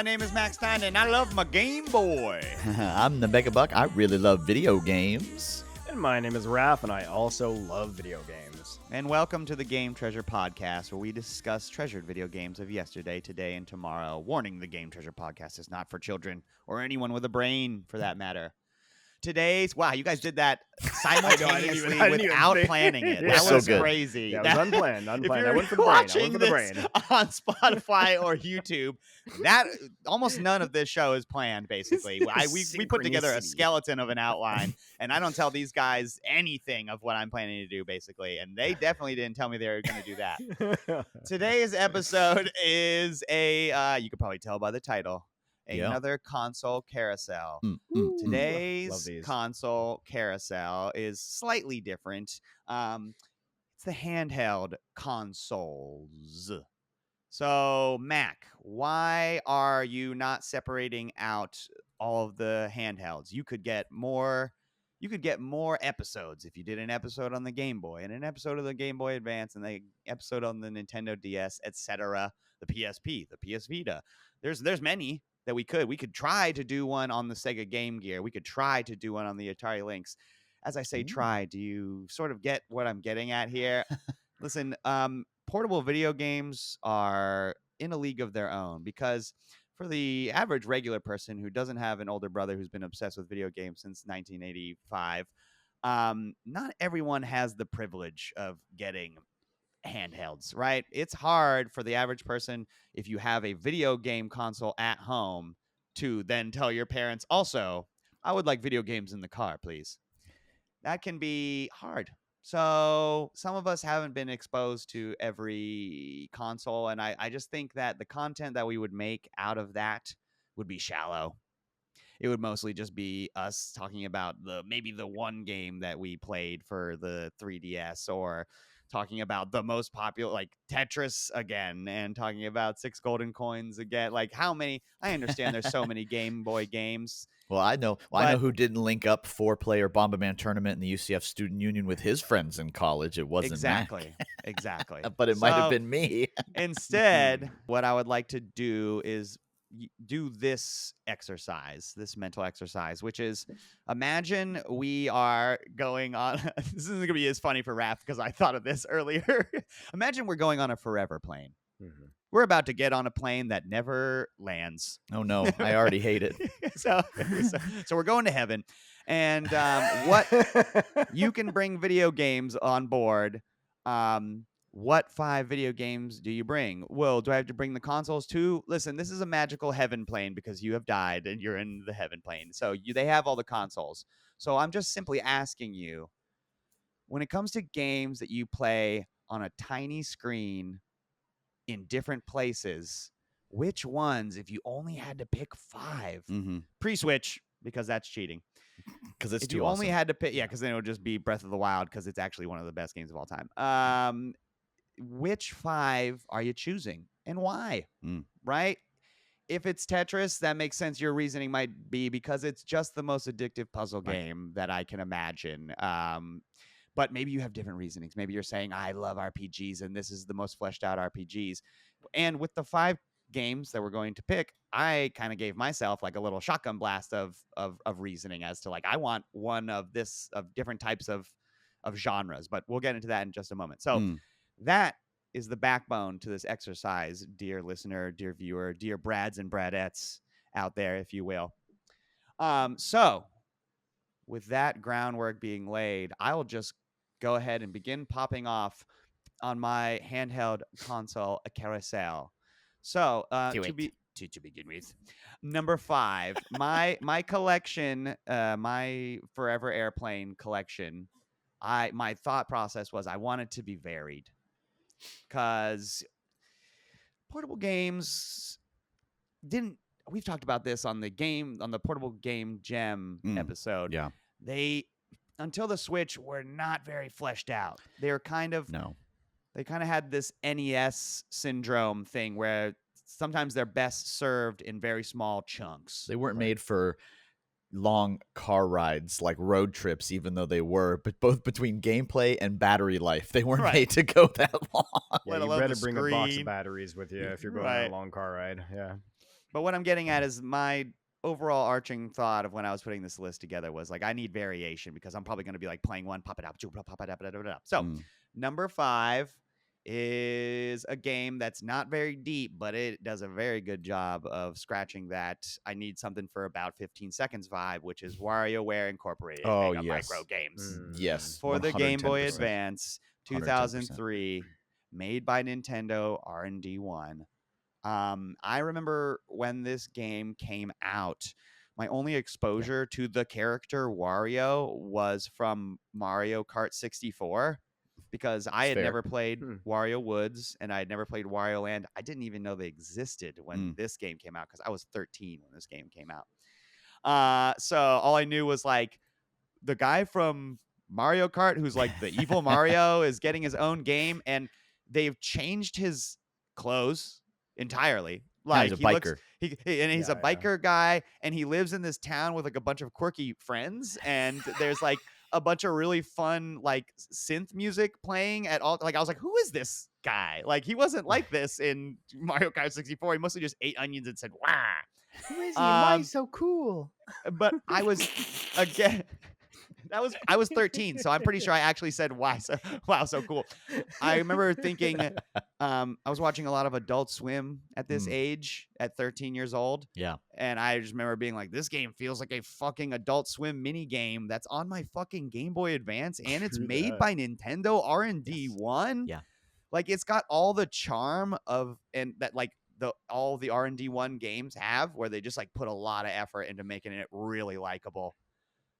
My name is Max Stein, and I love my Game Boy. I'm the Mega Buck. I really love video games. And my name is Raph, and I also love video games. And welcome to the Game Treasure Podcast, where we discuss treasured video games of yesterday, today, and tomorrow. Warning, the Game Treasure Podcast is not for children or anyone with a brain, for that matter. Wow, you guys did that simultaneously without planning it. Yeah, That was so good. crazy. Yeah, it was unplanned. If I you're went for the brain. watching this on Spotify or YouTube, that almost none of this show is planned. Basically, we put together a skeleton of an outline, and I don't tell these guys anything of what I'm planning to do. Basically, and they definitely didn't tell me they were going to do that. Today's episode is you could probably tell by the title. Another console carousel. Today's console carousel is slightly different. It's the handheld consoles. So, Mac, why are you not separating out all of the handhelds? You could get more episodes if you did an episode on the Game Boy and an episode of the Game Boy Advance and an episode on the Nintendo DS, etc. The PSP, the PS Vita. There's many that we could try to do one on the Sega Game Gear. We could try to do one on the Atari Lynx. As I say, try. Do you sort of get what I'm getting at here? Listen, portable video games are in a league of their own because for the average regular person who doesn't have an older brother who's been obsessed with video games since 1985, not everyone has the privilege of getting handhelds, right? It's hard for the average person, if you have a video game console at home, to then tell your parents, also, I would like video games in the car, please. That can be hard. So some of us haven't been exposed to every console, and I just think that the content that we would make out of that would be shallow. It would mostly just be us talking about maybe the one game that we played for the 3DS, or talking about the most popular, like Tetris again, and talking about 6 golden coins again. Like, how many? I understand there's so many Game Boy games. Well, I know who didn't link up 4-player Bomberman tournament in the UCF Student Union with his friends in college. It wasn't exactly. But it might have been me. Instead, what I would like to do is do this mental exercise, which is, imagine we are going on this isn't gonna be as funny for Raph because I thought of this earlier. Imagine we're going on a forever plane. We're about to get on a plane that never lands. Oh no, I already hate it. so we're going to heaven, and what you can bring video games on board. What 5 video games do you bring? Well, do I have to bring the consoles too? Listen, this is a magical heaven plane because you have died and you're in the heaven plane. So they have all the consoles. So I'm just simply asking you, when it comes to games that you play on a tiny screen in different places, which ones, if you only had to pick 5, pre-Switch, because that's cheating. Because it's if too you awesome. only had to pick, because then it would just be Breath of the Wild, because it's actually one of the best games of all time. Which 5 are you choosing and why? Right? If it's Tetris, that makes sense. Your reasoning might be because it's just the most addictive puzzle game that I can imagine. But maybe you have different reasonings. Maybe you're saying, I love RPGs and this is the most fleshed out RPGs. And with the 5 games that we're going to pick, I kind of gave myself like a little shotgun blast of reasoning as to, like, I want one of different types of genres, but we'll get into that in just a moment. So that is the backbone to this exercise, dear listener, dear viewer, dear Brads and Bradettes out there, if you will. So with that groundwork being laid, I will just go ahead and begin popping off on my handheld console, a carousel. So to begin with, number 5, my collection, my Forever Airplane collection. My thought process was I wanted to be varied, because portable games we've talked about this on the portable game gem episode. Yeah. They, until the Switch, were not very fleshed out. They were they kind of had this NES syndrome thing where sometimes they're best served in very small chunks. They weren't made for long car rides, like road trips, even though they were, but both between gameplay and battery life, they weren't made to go that long. Yeah, you better bring a box of batteries with you if you're going on a long car ride. Yeah. But what I'm getting at is my overall arching thought of when I was putting this list together was like, I need variation because I'm probably going to be like playing one, pop it up, pop it up. So number 5 is a game that's not very deep, but it does a very good job of scratching that I need something for about 15 seconds vibe, which is WarioWare Incorporated Oh, Mega yes. Micro Games Yes. for the Game Boy 110%. Advance 2003, made by Nintendo R&D 1. I remember when this game came out, my only exposure to the character Wario was from Mario Kart 64 because I had never played Wario Woods and I had never played Wario Land. I didn't even know they existed when this game came out because I was 13 when this game came out. So all I knew was like the guy from Mario Kart who's like the evil Mario is getting his own game, and they've changed his clothes entirely. Like he's a he biker. he's a biker guy, and he lives in this town with like a bunch of quirky friends, and there's like a bunch of really fun like synth music playing at all. Like I was like, who is this guy? Like he wasn't like this in Mario Kart 64. He mostly just ate onions and said, "Wah." Who is he? Why he's so cool? But I was again. I was 13, so I'm pretty sure I actually said wow, so cool. I remember thinking I was watching a lot of Adult Swim at this age at 13 years old. Yeah. And I just remember being like, this game feels like a fucking Adult Swim mini game that's on my fucking Game Boy Advance, and it's made by Nintendo R&D 1. Yeah. Like it's got all the charm of and that like all the R&D 1 games have, where they just like put a lot of effort into making it really likable.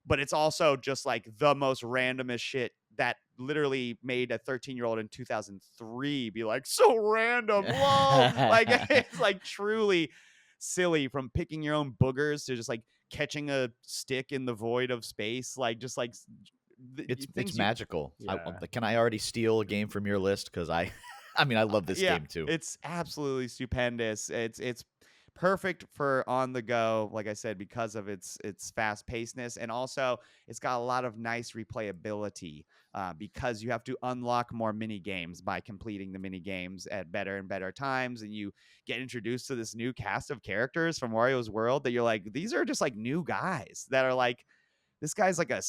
But it's also just like the most randomest shit that literally made a 13-year-old in 2003 be like, so random. Whoa. Like it's like truly silly, from picking your own boogers to just like catching a stick in the void of space. Like just like it's magical. Can I already steal a game from your list? Because I mean, I love this game too. It's absolutely stupendous. It's perfect for on the go, like I said, because of its fast pacedness, and also it's got a lot of nice replayability because you have to unlock more mini games by completing the mini games at better and better times, and you get introduced to this new cast of characters from Wario's world that you're like, these are just like new guys that are like, this guy's like a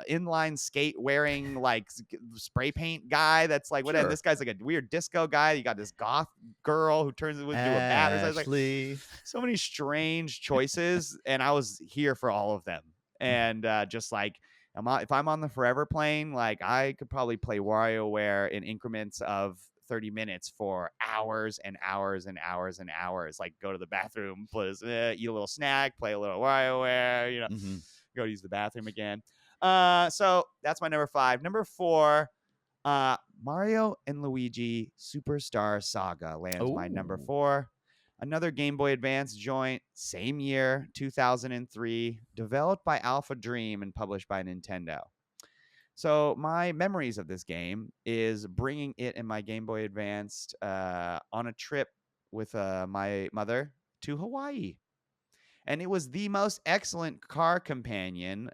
inline skate wearing like spray paint guy that's like whatever. This guy's like a weird disco guy. You got this goth girl who turns into a bat. So it's like so many strange choices, and I was here for all of them. And just like if I'm on the forever plane, like I could probably play WarioWare in increments of 30 minutes for hours and hours and hours and hours. Like go to the bathroom, eat a little snack, play a little WarioWare, you know. Go to use the bathroom again. So that's my number 5. Number 4, Mario and Luigi Superstar Saga lands my number 4. Another Game Boy Advance joint, same year, 2003, developed by Alpha Dream and published by Nintendo. So my memories of this game is bringing it and my Game Boy Advance on a trip with my mother to Hawaii. And it was the most excellent car companion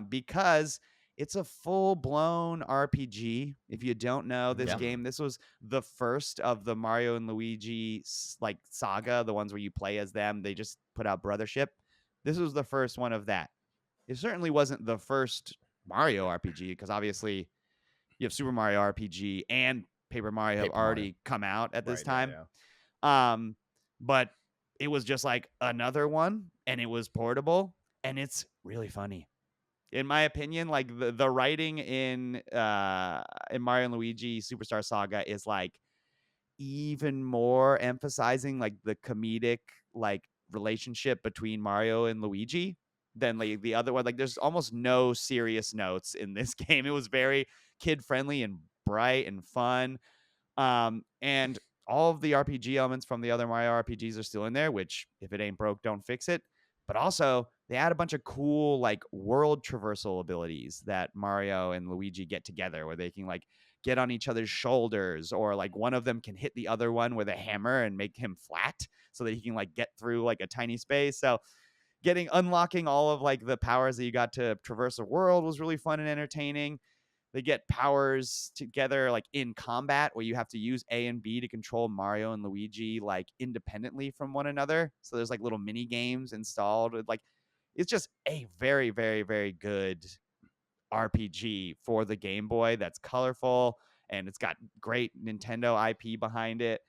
because it's a full-blown RPG. If you don't know this game, this was the first of the Mario and Luigi like saga, the ones where you play as them. They just put out Brothership. This was the first one of that. It certainly wasn't the first Mario RPG because obviously you have Super Mario RPG and Paper Mario have already come out at this time. But it was just like another one, and it was portable, and it's really funny. In my opinion, like the writing in Mario and Luigi Superstar Saga is like even more emphasizing like the comedic like relationship between Mario and Luigi than like the other one. Like there's almost no serious notes in this game. It was very kid friendly and bright and fun. And all of the RPG elements from the other Mario RPGs are still in there, which if it ain't broke, don't fix it. But also they add a bunch of cool like world traversal abilities that Mario and Luigi get together, where they can like get on each other's shoulders, or like one of them can hit the other one with a hammer and make him flat so that he can like get through like a tiny space. So unlocking all of like the powers that you got to traverse the world was really fun and entertaining. They get powers together like in combat where you have to use A and B to control Mario and Luigi like independently from one another. So there's like little mini games installed. Like it's just a very, very, very good RPG for the Game Boy that's colorful and it's got great Nintendo IP behind it.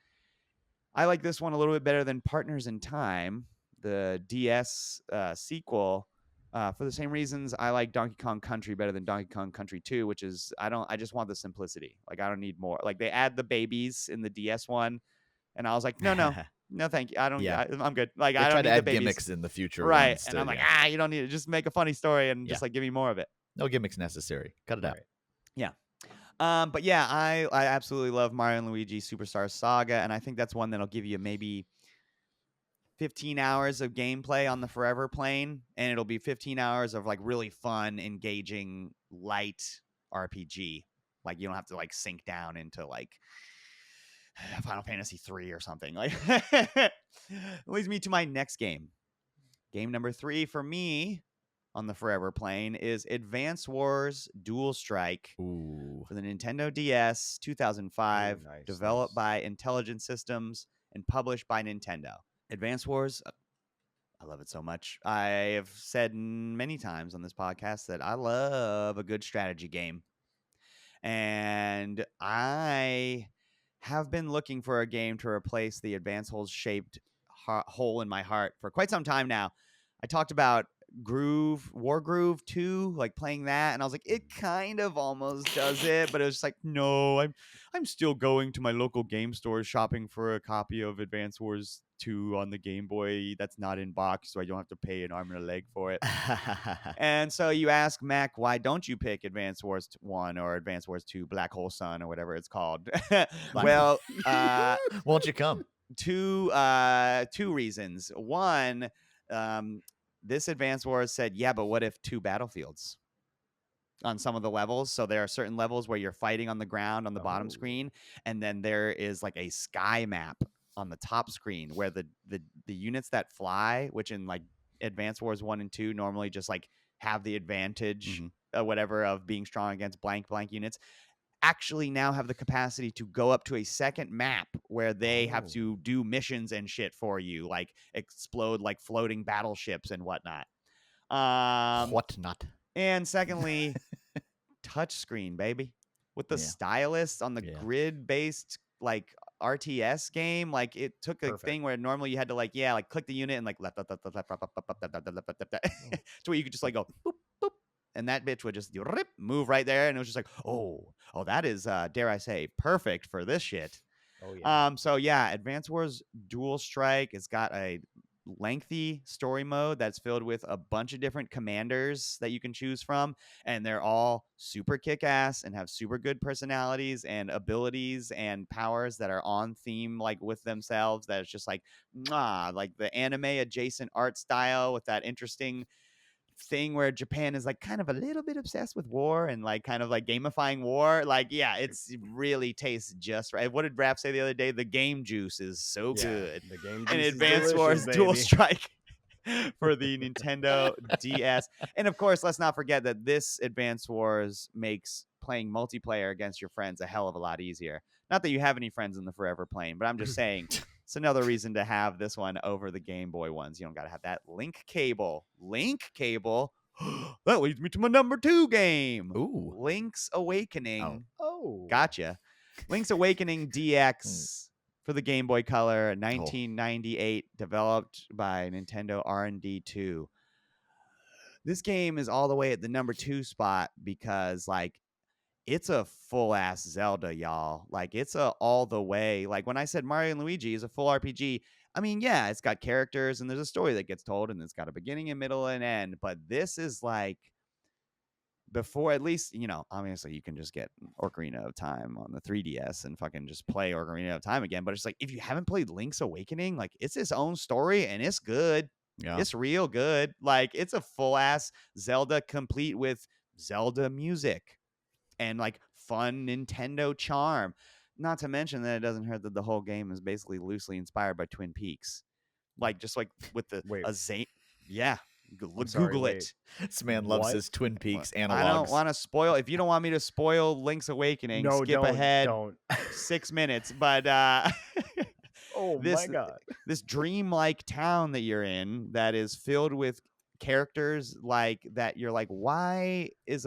I like this one a little bit better than Partners in Time, the DS sequel. For the same reasons, I like Donkey Kong Country better than Donkey Kong Country 2, which is I just want the simplicity. Like I don't need more. Like they add the babies in the DS one, and I was like, no, thank you. I'm good. Like They I try don't to need the add babies. gimmicks in the future Right? ones And to- I'm like, yeah. you don't need it. Just make a funny story and just like give me more of it. No gimmicks necessary. Cut it out. Yeah. But yeah, I absolutely love Mario and Luigi Superstar Saga, and I think that's one that'll give you maybe 15 hours of gameplay on the Forever Plane, and it'll be 15 hours of like really fun, engaging, light RPG. Like you don't have to like sink down into like Final Fantasy 3 or something. Like leads me to my next game. Game number 3 for me on the Forever Plane is Advance Wars Dual Strike for the Nintendo DS 2005, developed by Intelligent Systems and published by Nintendo. Advance Wars, I love it so much. I have said many times on this podcast that I love a good strategy game. And I have been looking for a game to replace the Advance Wars shaped hole in my heart for quite some time now. I talked about War Groove 2, like playing that, and I was like, it kind of almost does it, but it was just like, no, I'm still going to my local game store shopping for a copy of Advance Wars 2 on the Game Boy that's not in box, so I don't have to pay an arm and a leg for it. And so you ask Mac, why don't you pick Advance Wars 1 or Advance Wars 2 Black Hole Sun or whatever it's called? Well, won't you come? Two reasons. One, this Advance Wars said, yeah, but what if 2 battlefields on some of the levels? So there are certain levels where you're fighting on the ground on the bottom screen, and then there is like a sky map on the top screen where the units that fly, which in like Advance Wars 1 and 2 normally just like have the advantage whatever of being strong against blank units, actually now have the capacity to go up to a second map where they have to do missions and shit for you, like explode like floating battleships and whatnot. Whatnot. And secondly, touchscreen, baby, with the stylus on the grid-based like RTS game. Like it took a thing where normally you had to like click the unit and like left, to where you could just like go boop boop, and that bitch would just move right there, and it was just like, oh, that is dare I say perfect for this shit. So yeah, Advance Wars Dual Strike, it's got a lengthy story mode that's filled with a bunch of different commanders that you can choose from, and they're all super kick-ass and have super good personalities and abilities and powers that are on theme like with themselves. That it's just like like the anime adjacent art style with that interesting thing where Japan is like kind of a little bit obsessed with war and like kind of like gamifying war. Like, yeah, it's really tastes just right. What did Raph say the other day? The game juice is so good. The game juice and is Advance delicious, Wars baby. Dual Strike for the Nintendo DS. And of course, let's not forget that this Advance Wars makes playing multiplayer against your friends a hell of a lot easier. Not that you have any friends in the Forever Plane, but I'm just saying it's another reason to have this one over the Game Boy ones. You don't got to have that link cable. That leads me to my number 2 game. Ooh. Link's Awakening. Oh. Gotcha. Link's Awakening DX for the Game Boy Color, 1998, developed by Nintendo R&D 2. This game is all the way at the number 2 spot because, like, it's a full-ass Zelda, y'all. Like, it's a all the way. Like, when I said Mario and Luigi is a full RPG, I mean, yeah, it's got characters and there's a story that gets told and it's got a beginning and middle and end. But this is like, before, at least, you know, obviously you can just get Ocarina of Time on the 3DS and fucking just play Ocarina of Time again. But it's like, if you haven't played Link's Awakening, like, it's its own story and it's good. Yeah. It's real good. Like, it's a full-ass Zelda complete with Zelda music and like fun Nintendo charm. Not to mention that it doesn't hurt that the whole game is basically loosely inspired by Twin Peaks. Like, just like with the Wait. yeah. I'm sorry, Google wait. it. This man loves What? his Twin Peaks analogs. I don't want to spoil. If you don't want me to spoil Link's Awakening, No, skip ahead don't. 6 minutes. But Oh my this god. this dreamlike town that you're in that is filled with characters like that, you're like, why is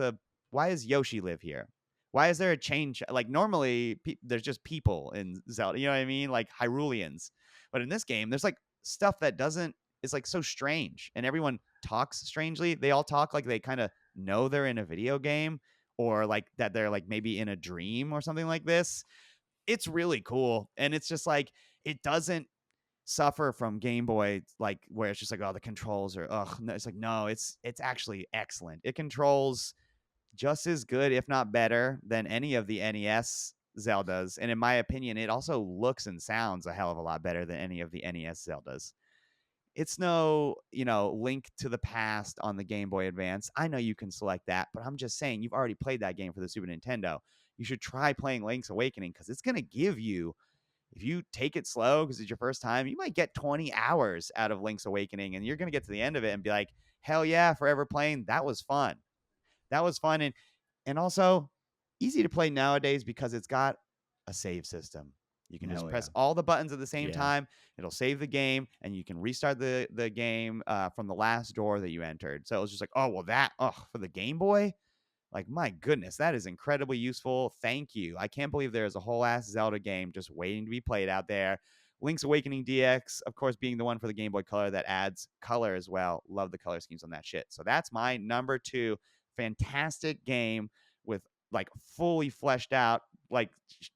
Yoshi live here? Why is there a change? Like normally there's just people in Zelda, you know what I mean? Like Hyruleans. But in this game, there's like stuff that doesn't is like so strange, and everyone talks strangely. They all talk like they kind of know they're in a video game, or like that they're like maybe in a dream or something like this. It's really cool, and it's just like it doesn't suffer from Game Boy, like where it's just like, oh, the controls are no, it's like, no, it's actually excellent. It controls just as good, if not better, than any of the NES Zeldas, and in my opinion, it also looks and sounds a hell of a lot better than any of the NES Zeldas. It's no, Link to the Past on the Game Boy Advance. I know you can select that, but I'm just saying, you've already played that game for the Super Nintendo. You should try playing Link's Awakening, because it's going to give you, if you take it slow because it's your first time, you might get 20 hours out of Link's Awakening, and you're going to get to the end of it and be like, hell yeah, forever playing. That was fun. That was fun. And also easy to play nowadays because it's got a save system. You can just press all the buttons at the same time. It'll save the game, and you can restart the game from the last door that you entered. So it was just like, oh, well, for the Game Boy, like, my goodness, that is incredibly useful. Thank you. I can't believe there is a whole ass Zelda game just waiting to be played out there. Link's Awakening DX, of course, being the one for the Game Boy Color that adds color as well. Love the color schemes on that shit. So that's my number 2. Fantastic game with like fully fleshed out like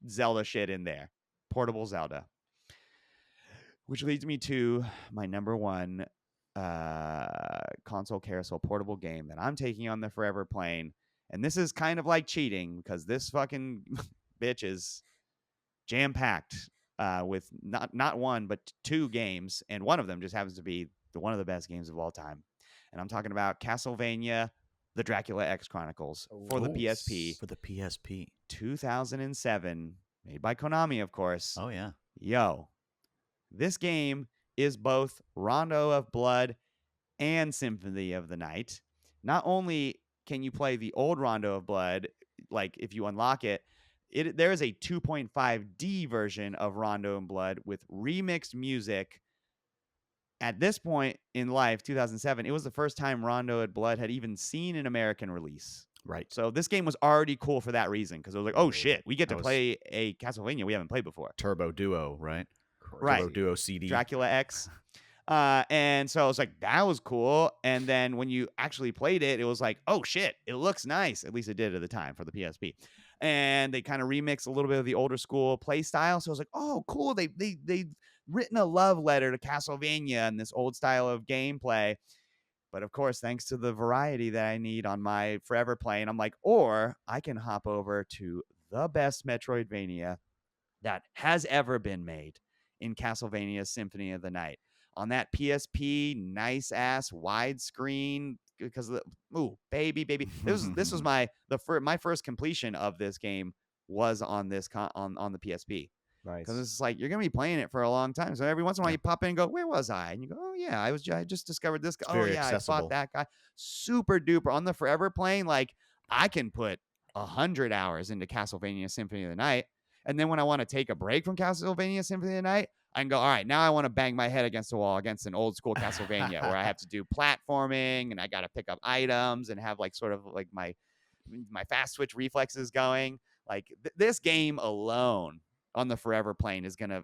Zelda shit in there. Portable Zelda. Which leads me to my number 1 console carousel portable game that I'm taking on the forever plane. And this is kind of like cheating because this fucking bitch is jam-packed with not one, but 2 games. And one of them just happens to be one of the best games of all time. And I'm talking about Castlevania, The Dracula X Chronicles for the PSP. For the PSP. 2007, made by Konami, of course. Oh, yeah. Yo, this game is both Rondo of Blood and Symphony of the Night. Not only can you play the old Rondo of Blood, like if you unlock it, there is a 2.5D version of Rondo and Blood with remixed music. At this point in life, 2007, it was the first time Rondo and Blood had even seen an American release. Right. So this game was already cool for that reason, because it was like, oh shit, we get to play a Castlevania we haven't played before. Turbo Duo, right? Right. Turbo Duo CD. Dracula X. And so I was like, that was cool. And then when you actually played it, it was like, oh shit, it looks nice. At least it did at the time for the PSP. And they kind of remixed a little bit of the older school play style. So I was like, oh, cool. They've written a love letter to Castlevania and this old style of gameplay. But of course, thanks to the variety that I need on my forever plane, I'm like, or I can hop over to the best Metroidvania that has ever been made in Castlevania Symphony of the Night. On that PSP, nice ass widescreen, because baby. This was my first completion of this game was on this on the PSP. Nice. Because it's like you're gonna be playing it for a long time. So every once in a while you pop in and go, where was I? And you go, oh yeah, I just discovered this guy. Oh yeah, accessible. I fought that guy. Super duper on the forever plane. Like I can put 100 hours into Castlevania Symphony of the Night. And then when I want to take a break from Castlevania Symphony of the Night, I can go, all right, now I want to bang my head against the wall against an old school Castlevania where I have to do platforming and I got to pick up items and have like sort of like my fast switch reflexes going. Like this game alone on the forever plane is gonna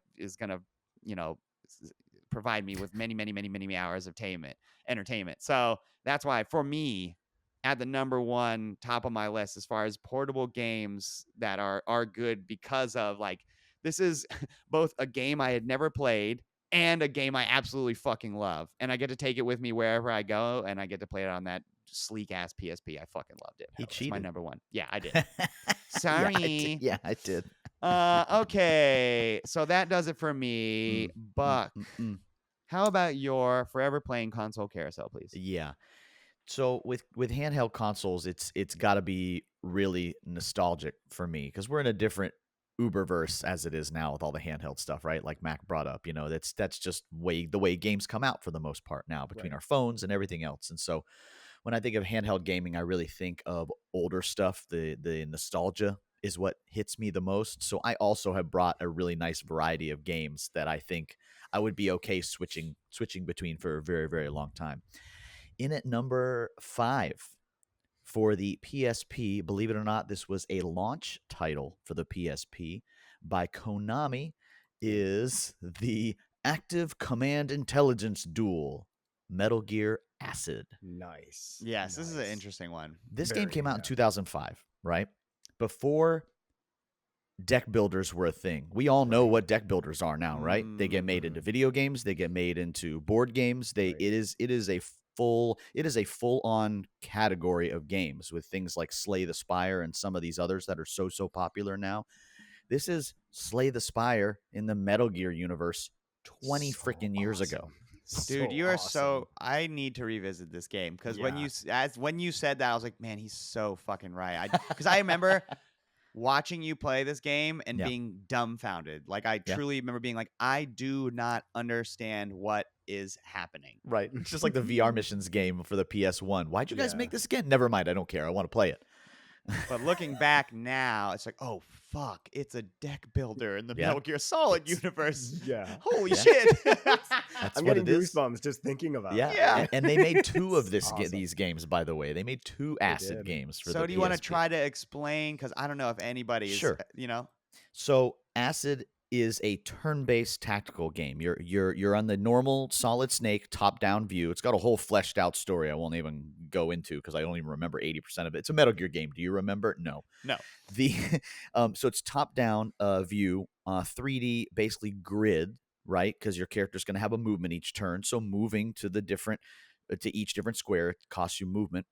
provide me with many hours of entertainment. So that's why for me, at the number 1 top of my list as far as portable games that are good, because of like this is both a game I had never played and a game I absolutely fucking love, and I get to take it with me wherever I go, and I get to play it on that sleek ass PSP. I fucking loved it. He cheated. It's my number 1. Yeah, I did. Sorry. Yeah, I did. Okay, so that does it for me. Buck, how about your forever playing console carousel, please? Yeah. So with handheld consoles, it's got to be really nostalgic for me because we're in a different Uberverse as it is now with all the handheld stuff, right? Like Mac brought up, that's just the way games come out for the most part now between our phones and everything else. And so when I think of handheld gaming, I really think of older stuff. The nostalgia is what hits me the most. So I also have brought a really nice variety of games that I think I would be okay switching between for a very, very long time. In at number 5 for the PSP, believe it or not, this was a launch title for the PSP by Konami, is the Active Command Intelligence Duel, Metal Gear Acid. Nice. Yes, this is an interesting one. This game came out in 2005, right? Before deck builders were a thing. We all know what deck builders are now, right? They get made into video games, they get made into board games. It is a full-on category of games with things like Slay the Spire and some of these others that are so popular now. This is Slay the Spire in the Metal Gear universe 20 freaking years ago. Dude, you are so. I need to revisit this game because when you said that, I was like, man, he's so fucking right. Because I remember watching you play this game and being dumbfounded. Like I truly remember being like, I do not understand what is happening. Right. It's just like the VR missions game for the PS1. Why'd you guys make this again? Never mind. I don't care. I want to play it. But looking back now, it's like, oh fuck, it's a deck builder in the Metal Gear Solid universe. Yeah. Holy shit. I'm getting goosebumps just thinking about it. Yeah. And they made 2 of these games, by the way. They made 2 Acid games for the PSP. So do you want to try to explain? Because I don't know if anybody is, So Acid is a turn-based tactical game. You're on the normal Solid Snake top-down view. It's got a whole fleshed out story I won't even go into because I don't even remember 80% of it. It's a Metal Gear game. Do you remember? No. So it's top-down view, 3D basically grid, right? Because your character's going to have a movement each turn. So moving to each different square costs you movement.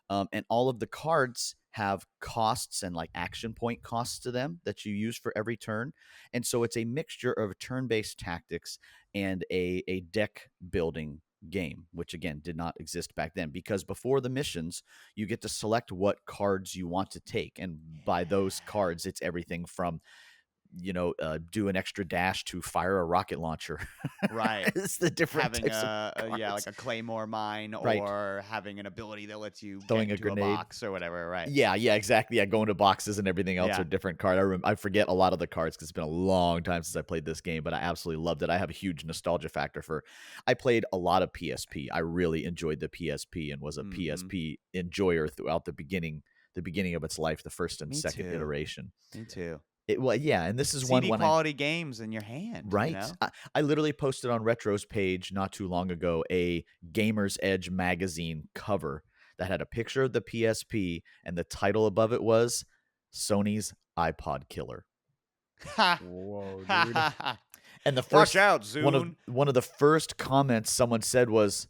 And all of the cards have costs and like action point costs to them that you use for every turn. And so it's a mixture of turn-based tactics and a deck building game, which again did not exist back then, because before the missions, you get to select what cards you want to take. And by those cards, it's everything from do an extra dash to fire a rocket launcher. Right. It's the different having types of cards. like a claymore mine, or having an ability that lets you throwing get into a grenade box or whatever. Right. Yeah, exactly. Yeah, going to boxes and everything else are different cards. I forget a lot of the cards because it's been a long time since I played this game, but I absolutely loved it. I have a huge nostalgia factor I played a lot of PSP. I really enjoyed the PSP and was a PSP enjoyer throughout the beginning of its life, the first and second iteration. Me too. And this is CD quality games in your hand, right? I literally posted on Retro's page not too long ago a Gamer's Edge magazine cover that had a picture of the PSP, and the title above it was Sony's iPod Killer. Whoa, dude! And the first, watch out, Zune. One of the first comments someone said was,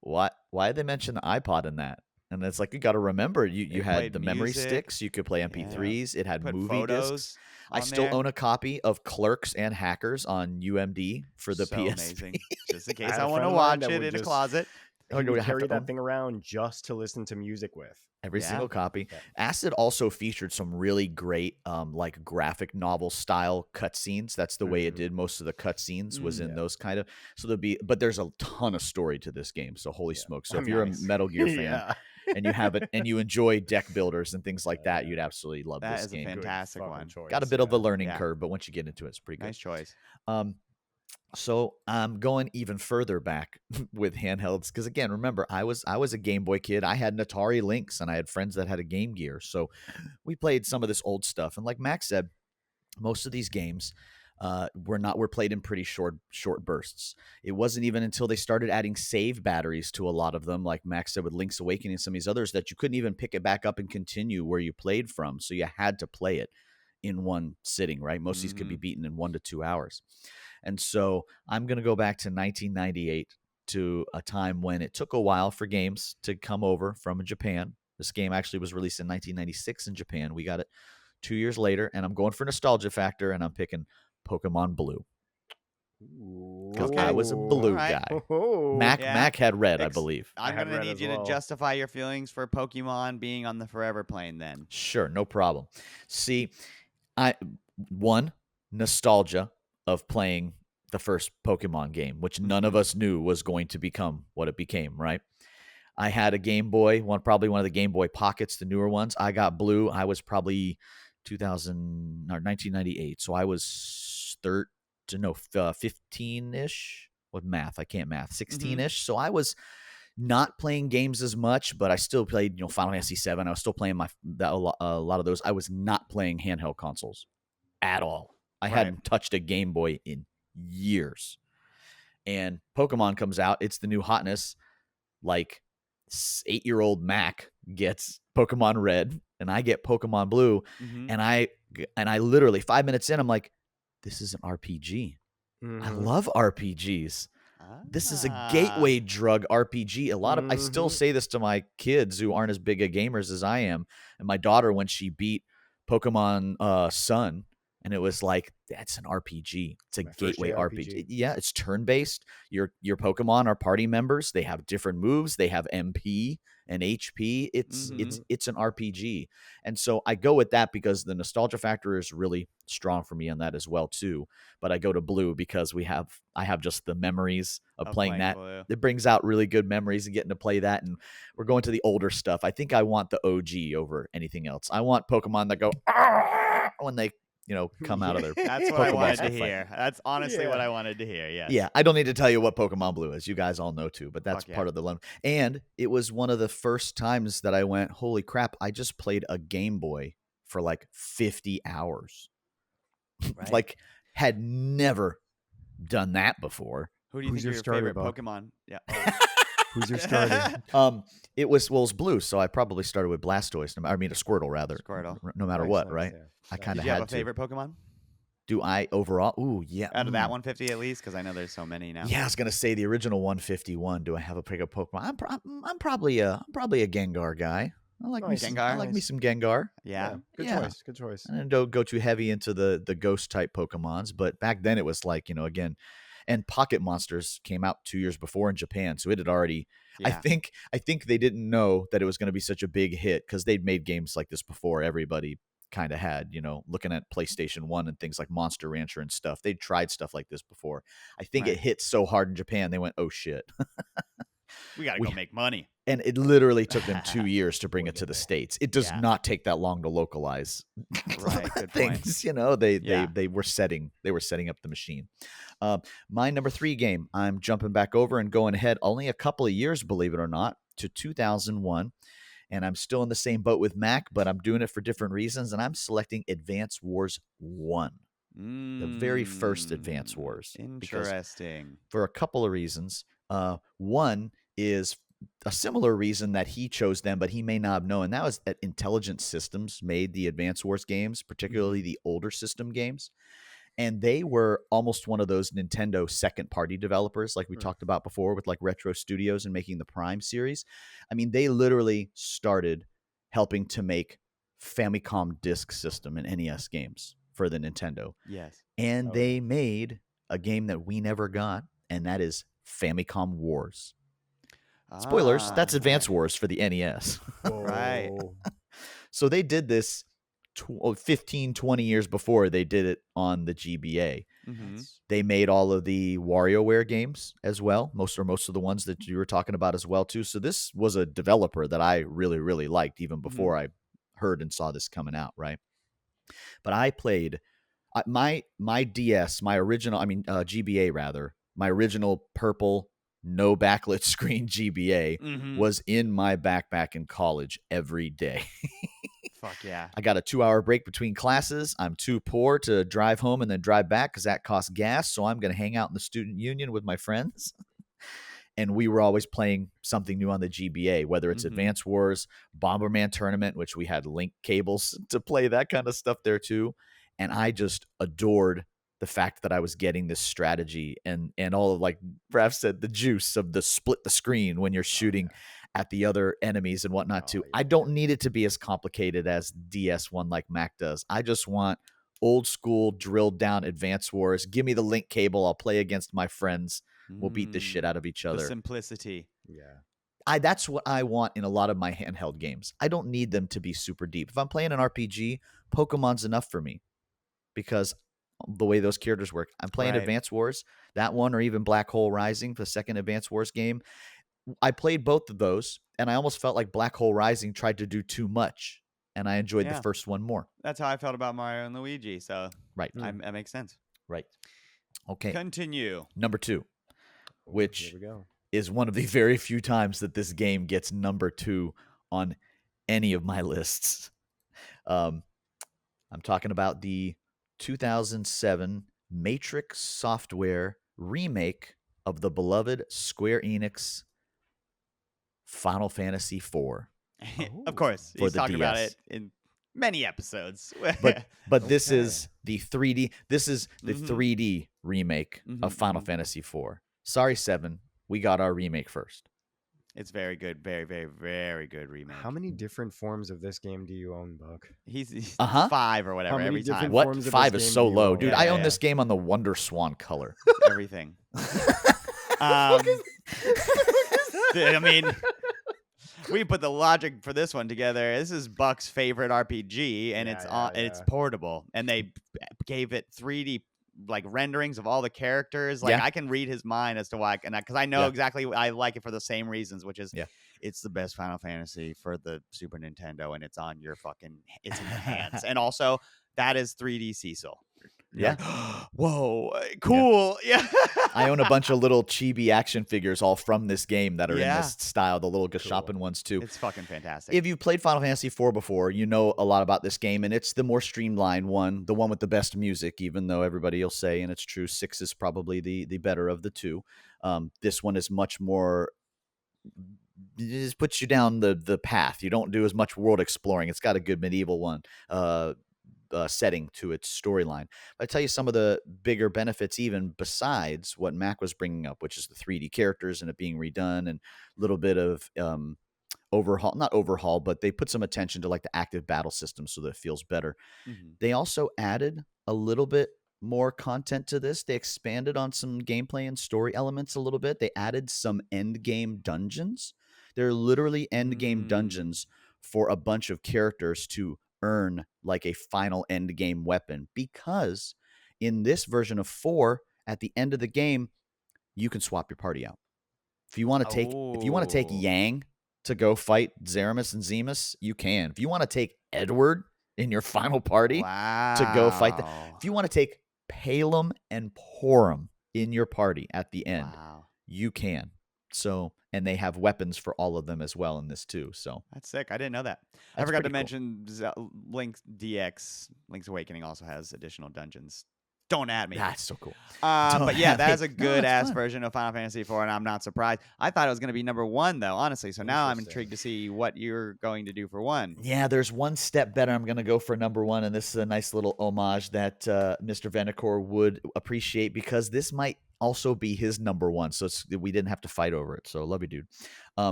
"What? Why did they mention the iPod in that?" And it's like, you got to remember, you had the memory sticks, you could play MP3s, it had movie discs. I still own a copy of Clerks and Hackers on UMD for the PSP. Amazing. Just in case I want to watch it in a closet. He would carry that thing around just to listen to music with. Every single copy. Yeah. Acid also featured some really great like graphic novel style cutscenes. That's the way it did most of the cutscenes was in those kind of. So but there's a ton of story to this game. So holy smokes. So if you're a Metal Gear fan and you have it and you enjoy deck builders and things like that, you'd absolutely love this game. That is a fantastic one. Choice. Got a bit of a learning curve, but once you get into it, it's pretty good. Nice choice. So I'm going even further back with handhelds because, again, remember, I was a Game Boy kid. I had an Atari Lynx, and I had friends that had a Game Gear. So we played some of this old stuff. And like Max said, most of these games were played in pretty short bursts. It wasn't even until they started adding save batteries to a lot of them, like Max said with Link's Awakening and some of these others, that you couldn't even pick it back up and continue where you played from. So you had to play it in one sitting, right? Most of these could be beaten in 1 to 2 hours. And so I'm going to go back to 1998 to a time when it took a while for games to come over from Japan. This game actually was released in 1996 in Japan. We got it 2 years later, and I'm going for nostalgia factor, and I'm picking Pokemon Blue. Because I was a blue guy. Mac had red, I believe. I'm going to need you to justify your feelings for Pokemon being on the Forever plane then. Sure, no problem. See, One, nostalgia of playing the first Pokemon game, which none of us knew was going to become what it became, right? I had a Game Boy, probably one of the Game Boy Pockets, the newer ones. I got Blue. I was probably 1998, so I was 15-ish with math. I can't math. 16-ish. So I was not playing games as much, but I still played, Final Fantasy 7. I was still playing a lot of those. I was not playing handheld consoles at all. I hadn't touched a Game Boy in years. And Pokemon comes out. It's the new hotness. Like 8-year-old Mac gets Pokemon Red and I get Pokemon Blue. And I literally 5 minutes in, I'm like, this is an RPG. I love RPGs. This is a gateway drug RPG. I still say this to my kids who aren't as big of gamers as I am. And my daughter, when she beat Pokemon Sun, and it was like, that's an RPG. It's a gateway RPG. Yeah, it's turn-based. Your Pokemon are party members. They have different moves. They have MP and HP. It's an RPG. And so I go with that because the nostalgia factor is really strong for me on that as well too. But I go to Blue because I have just the memories of playing that. Blue. It brings out really good memories and getting to play that. And we're going to the older stuff. I think I want the OG over anything else. I want Pokemon that go when they come out of their That's what I wanted to hear. That's honestly what I wanted to hear. Yes. Yeah. I don't need to tell you what Pokemon Blue is. You guys all know too, but that's part of the limit. And it was one of the first times that I went, holy crap, I just played a Game Boy for like 50 hours. Right. Like had never done that before. Who do you think your favorite Pokemon? Yeah. Who's your starter? It was Blue, so I probably started with Blastoise. A Squirtle rather. No matter what, right? Yeah. I kind of had. Do you have a favorite Pokemon? Do I overall? Ooh, yeah. Out of that 150 at least, because I know there's so many now. Yeah, I was gonna say the original 151. Do I have a pick of Pokemon? I'm probably a Gengar guy. I like me Gengar. I like me some Gengar. Yeah. Good choice. I didn't go too heavy into the ghost type Pokemons, but back then it was like, again, and Pocket Monsters came out 2 years before in Japan, so it had already. Yeah. I think they didn't know that it was going to be such a big hit because they'd made games like this before. Everybody kind of had, looking at PlayStation 1 and things like Monster Rancher and stuff. They'd tried stuff like this before. I think it hit so hard in Japan, they went, oh shit. We got to go make money. And it literally took them 2 years to bring it to the States. It does not take that long to localize good things. Point. They were setting up the machine. My number 3 game, I'm jumping back over and going ahead only a couple of years, believe it or not, to 2001. And I'm still in the same boat with Mac, but I'm doing it for different reasons. And I'm selecting Advance Wars 1. The very first Advance Wars. Interesting. For a couple of reasons. One is a similar reason that he chose them, but he may not have known. That was that Intelligent Systems made the Advance Wars games, particularly the older system games. And they were almost one of those Nintendo second-party developers like we talked about before with like Retro Studios and making the Prime series. I mean, they literally started helping to make Famicom Disk System and NES games for the Nintendo. Yes. And they made a game that we never got, and that is Famicom Wars. Spoilers, that's Advance Wars for the NES. Right. So they did this 15, 20 years before they did it on the GBA. Mm-hmm. They made all of the WarioWare games as well, most of the ones that you were talking about as well too. So this was a developer that I really, really liked even before I heard and saw this coming out, right? But I played my DS, my original, GBA rather, my original purple no backlit screen GBA was in my backpack in college every day. Fuck yeah. I got a 2-hour break between classes. I'm too poor to drive home and then drive back because that costs gas. So I'm going to hang out in the student union with my friends. And we were always playing something new on the GBA, whether it's Advance Wars, Bomberman Tournament, which we had link cables to play that kind of stuff there too. And I just adored the fact that I was getting this strategy and all of, like Raph said, the juice of the split the screen when you're shooting at the other enemies and whatnot too. I don't need it to be as complicated as DS1 like Mac does. I just want old school drilled down Advance Wars. Give me the link cable. I'll play against my friends. We'll beat the shit out of each other. The simplicity. Yeah. That's what I want in a lot of my handheld games. I don't need them to be super deep. If I'm playing an RPG, Pokemon's enough for me. because the way those characters work. I'm playing Right. Advance Wars, that one, or even Black Hole Rising, the second Advance Wars game. I played both of those, and I almost felt like Black Hole Rising tried to do too much, and I enjoyed the Yeah. first one more. That's how I felt about Mario and Luigi. So Right. that makes sense. Right. Okay. Continue. Number 2, Ooh, which here we go. is one of the very few times that this game gets number 2 on any of my lists. I'm talking about the 2007 Matrix Software remake of the beloved Square Enix Final Fantasy IV. Of course, For he's the talking about DS. it in many episodes. But this Okay. is the 3D. This is the 3D remake of Final Fantasy IV. Sorry, 7. We got our remake first. It's very good, very, very, very good remake. How many different forms of this game do you own, Buck? He's Uh-huh. 5 or whatever many every time. different What? forms of 5 this is game so do you low, own? dude. Yeah, I yeah, own yeah. this game on the Wonder Swan color. Everything. I mean, we put the logic for this one together. This is Buck's favorite RPG, and it's portable. And they gave it 3D like renderings of all the characters. Like Yeah. I can read his mind as to why, because I know Yeah. exactly. I like it for the same reasons, which is Yeah. it's the best Final Fantasy for the Super Nintendo, and it's on your it's in your hands. And also, that is 3D Cecil. You're Yeah. like, whoa, cool. Yeah. I own a bunch of little chibi action figures all from this game that are in Yeah. this style, the little Gashapin ones too. It's fucking fantastic. If you played Final Fantasy IV before, you know a lot about this game, and it's the more streamlined one, the one with the best music, even though everybody will say, and it's true, 6 is probably the better of the two. This one is much more, it just puts you down the path. You don't do as much world exploring. It's got a good medieval one. Setting to its storyline. I tell you some of the bigger benefits, even besides what Mac was bringing up, which is the 3D characters and it being redone and a little bit of not overhaul, but they put some attention to like the active battle system so that it feels better. They also added a little bit more content to this. They expanded on some gameplay and story elements a little bit. They added some end game dungeons. They're literally end game dungeons for a bunch of characters to earn like a final end game weapon, because in this version of 4, at the end of the game, you can swap your party out. If you want to take Yang to go fight Zeramis and Zemus, you can. If you want to take Edward in your final party to go fight if you want to take Palem and Porum in your party at the end, you can. So, and they have weapons for all of them as well in this too. So that's sick. I didn't know that. I That's forgot to pretty cool. mention Link's DX. Link's Awakening also has additional dungeons. Don't at me. That's so cool. But yeah, at that me. is a No, good it's ass fun. version of Final Fantasy IV, and I'm not surprised. I thought it was going to be number 1 though, honestly. So now I'm Interesting. intrigued to see what you're going to do for 1. Yeah, there's one step better. I'm going to go for number 1, and this is a nice little homage that Mr. Venacore would appreciate, because this might also be his number 1. So we didn't have to fight over it. So love you, dude.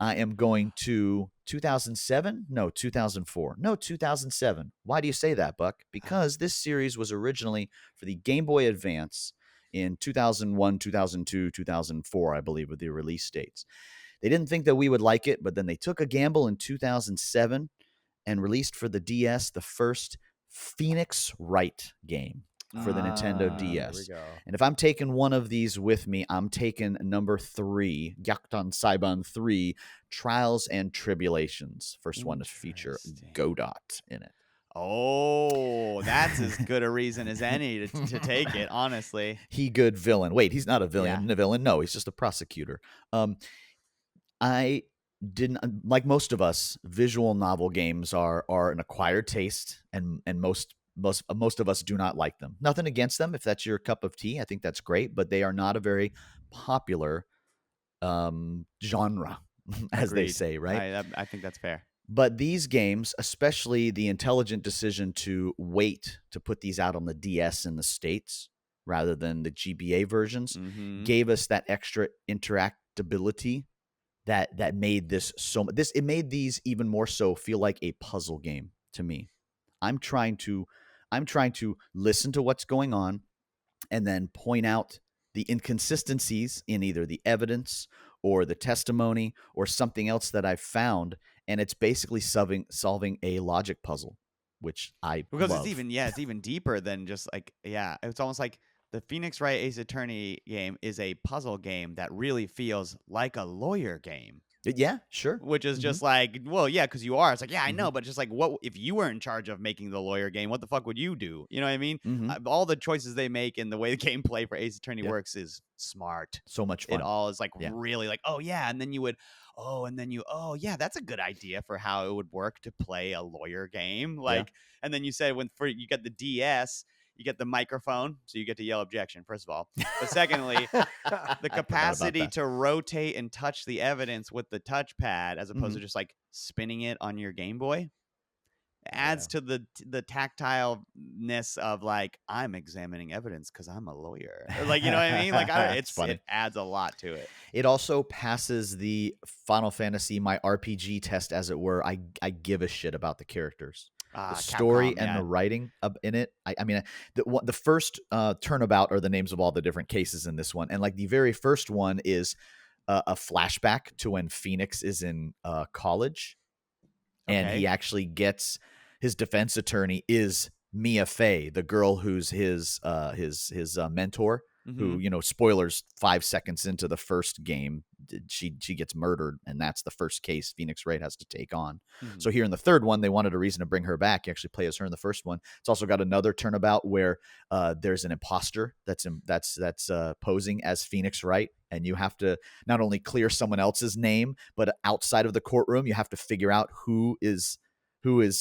I am going to 2007? No, 2004. No, 2007. Why do you say that, Buck? Because this series was originally for the Game Boy Advance in 2001, 2002, 2004, I believe, were the release dates. They didn't think that we would like it, but then they took a gamble in 2007 and released for the DS the first Phoenix Wright game for the Nintendo DS. There we go. And if I'm taking one of these with me, I'm taking number 3, Gyaktan Saiban 3, Trials and Tribulations. First one to feature Godot in it. Oh, that's as good a reason as any to take it, honestly. He good villain. Wait, he's not a villain. Yeah. A villain? No, he's just a prosecutor. I didn't, like most of us, visual novel games are an acquired taste, and most of us do not like them. Nothing against them. If that's your cup of tea, I think that's great, but they are not a very popular genre, as they Agreed. say, right? I think that's fair. But these games, especially the intelligent decision to wait to put these out on the DS in the States rather than the GBA versions, gave us that extra interactability that made this it made these even more so feel like a puzzle game to me. I'm trying to listen to what's going on and then point out the inconsistencies in either the evidence or the testimony or something else that I've found, and it's basically solving a logic puzzle. which I Because love. it's even deeper than just like, it's almost like the Phoenix Wright Ace Attorney game is a puzzle game that really feels like a lawyer game. Yeah, sure. Which is just like, well, yeah, because you are. It's like, yeah, I Mhm. know, but just like, what if you were in charge of making the lawyer game? What the fuck would you do? You know what I mean? Mhm. All the choices they make and the way the gameplay for Ace Attorney Yep. works is smart. So much It fun. all is like Yeah. really like, oh yeah, and then you would, oh yeah, that's a good idea for how it would work to play a lawyer game. Like, and then you said you get the DS, you get the microphone, so you get to yell objection first of all, but secondly, the I forgot about capacity that. to rotate and touch the evidence with the touchpad as opposed to Mhm. just like spinning it on your Game Boy adds Yeah. to the tactileness of like, I'm examining evidence because I'm a lawyer. Like, you know what I mean? Like, That's funny. it adds a lot to it. It also passes the Final Fantasy, my RPG test, as it were. I give a shit about the characters. The story Capcom, and yeah. the writing in it. I mean, the first turnabout are the names of all the different cases in this one, and like the very first one is a flashback to when Phoenix is in college, and Okay. he actually gets his defense attorney is Mia Fey, the girl who's his mentor. Who, spoilers, 5 seconds into the first game, she gets murdered, and that's the first case Phoenix Wright has to take on. Mhm. So here in the third one, they wanted a reason to bring her back. You actually play as her in the first one. It's also got another turnabout where there's an imposter that's posing as Phoenix Wright, and you have to not only clear someone else's name, but outside of the courtroom, you have to figure out who is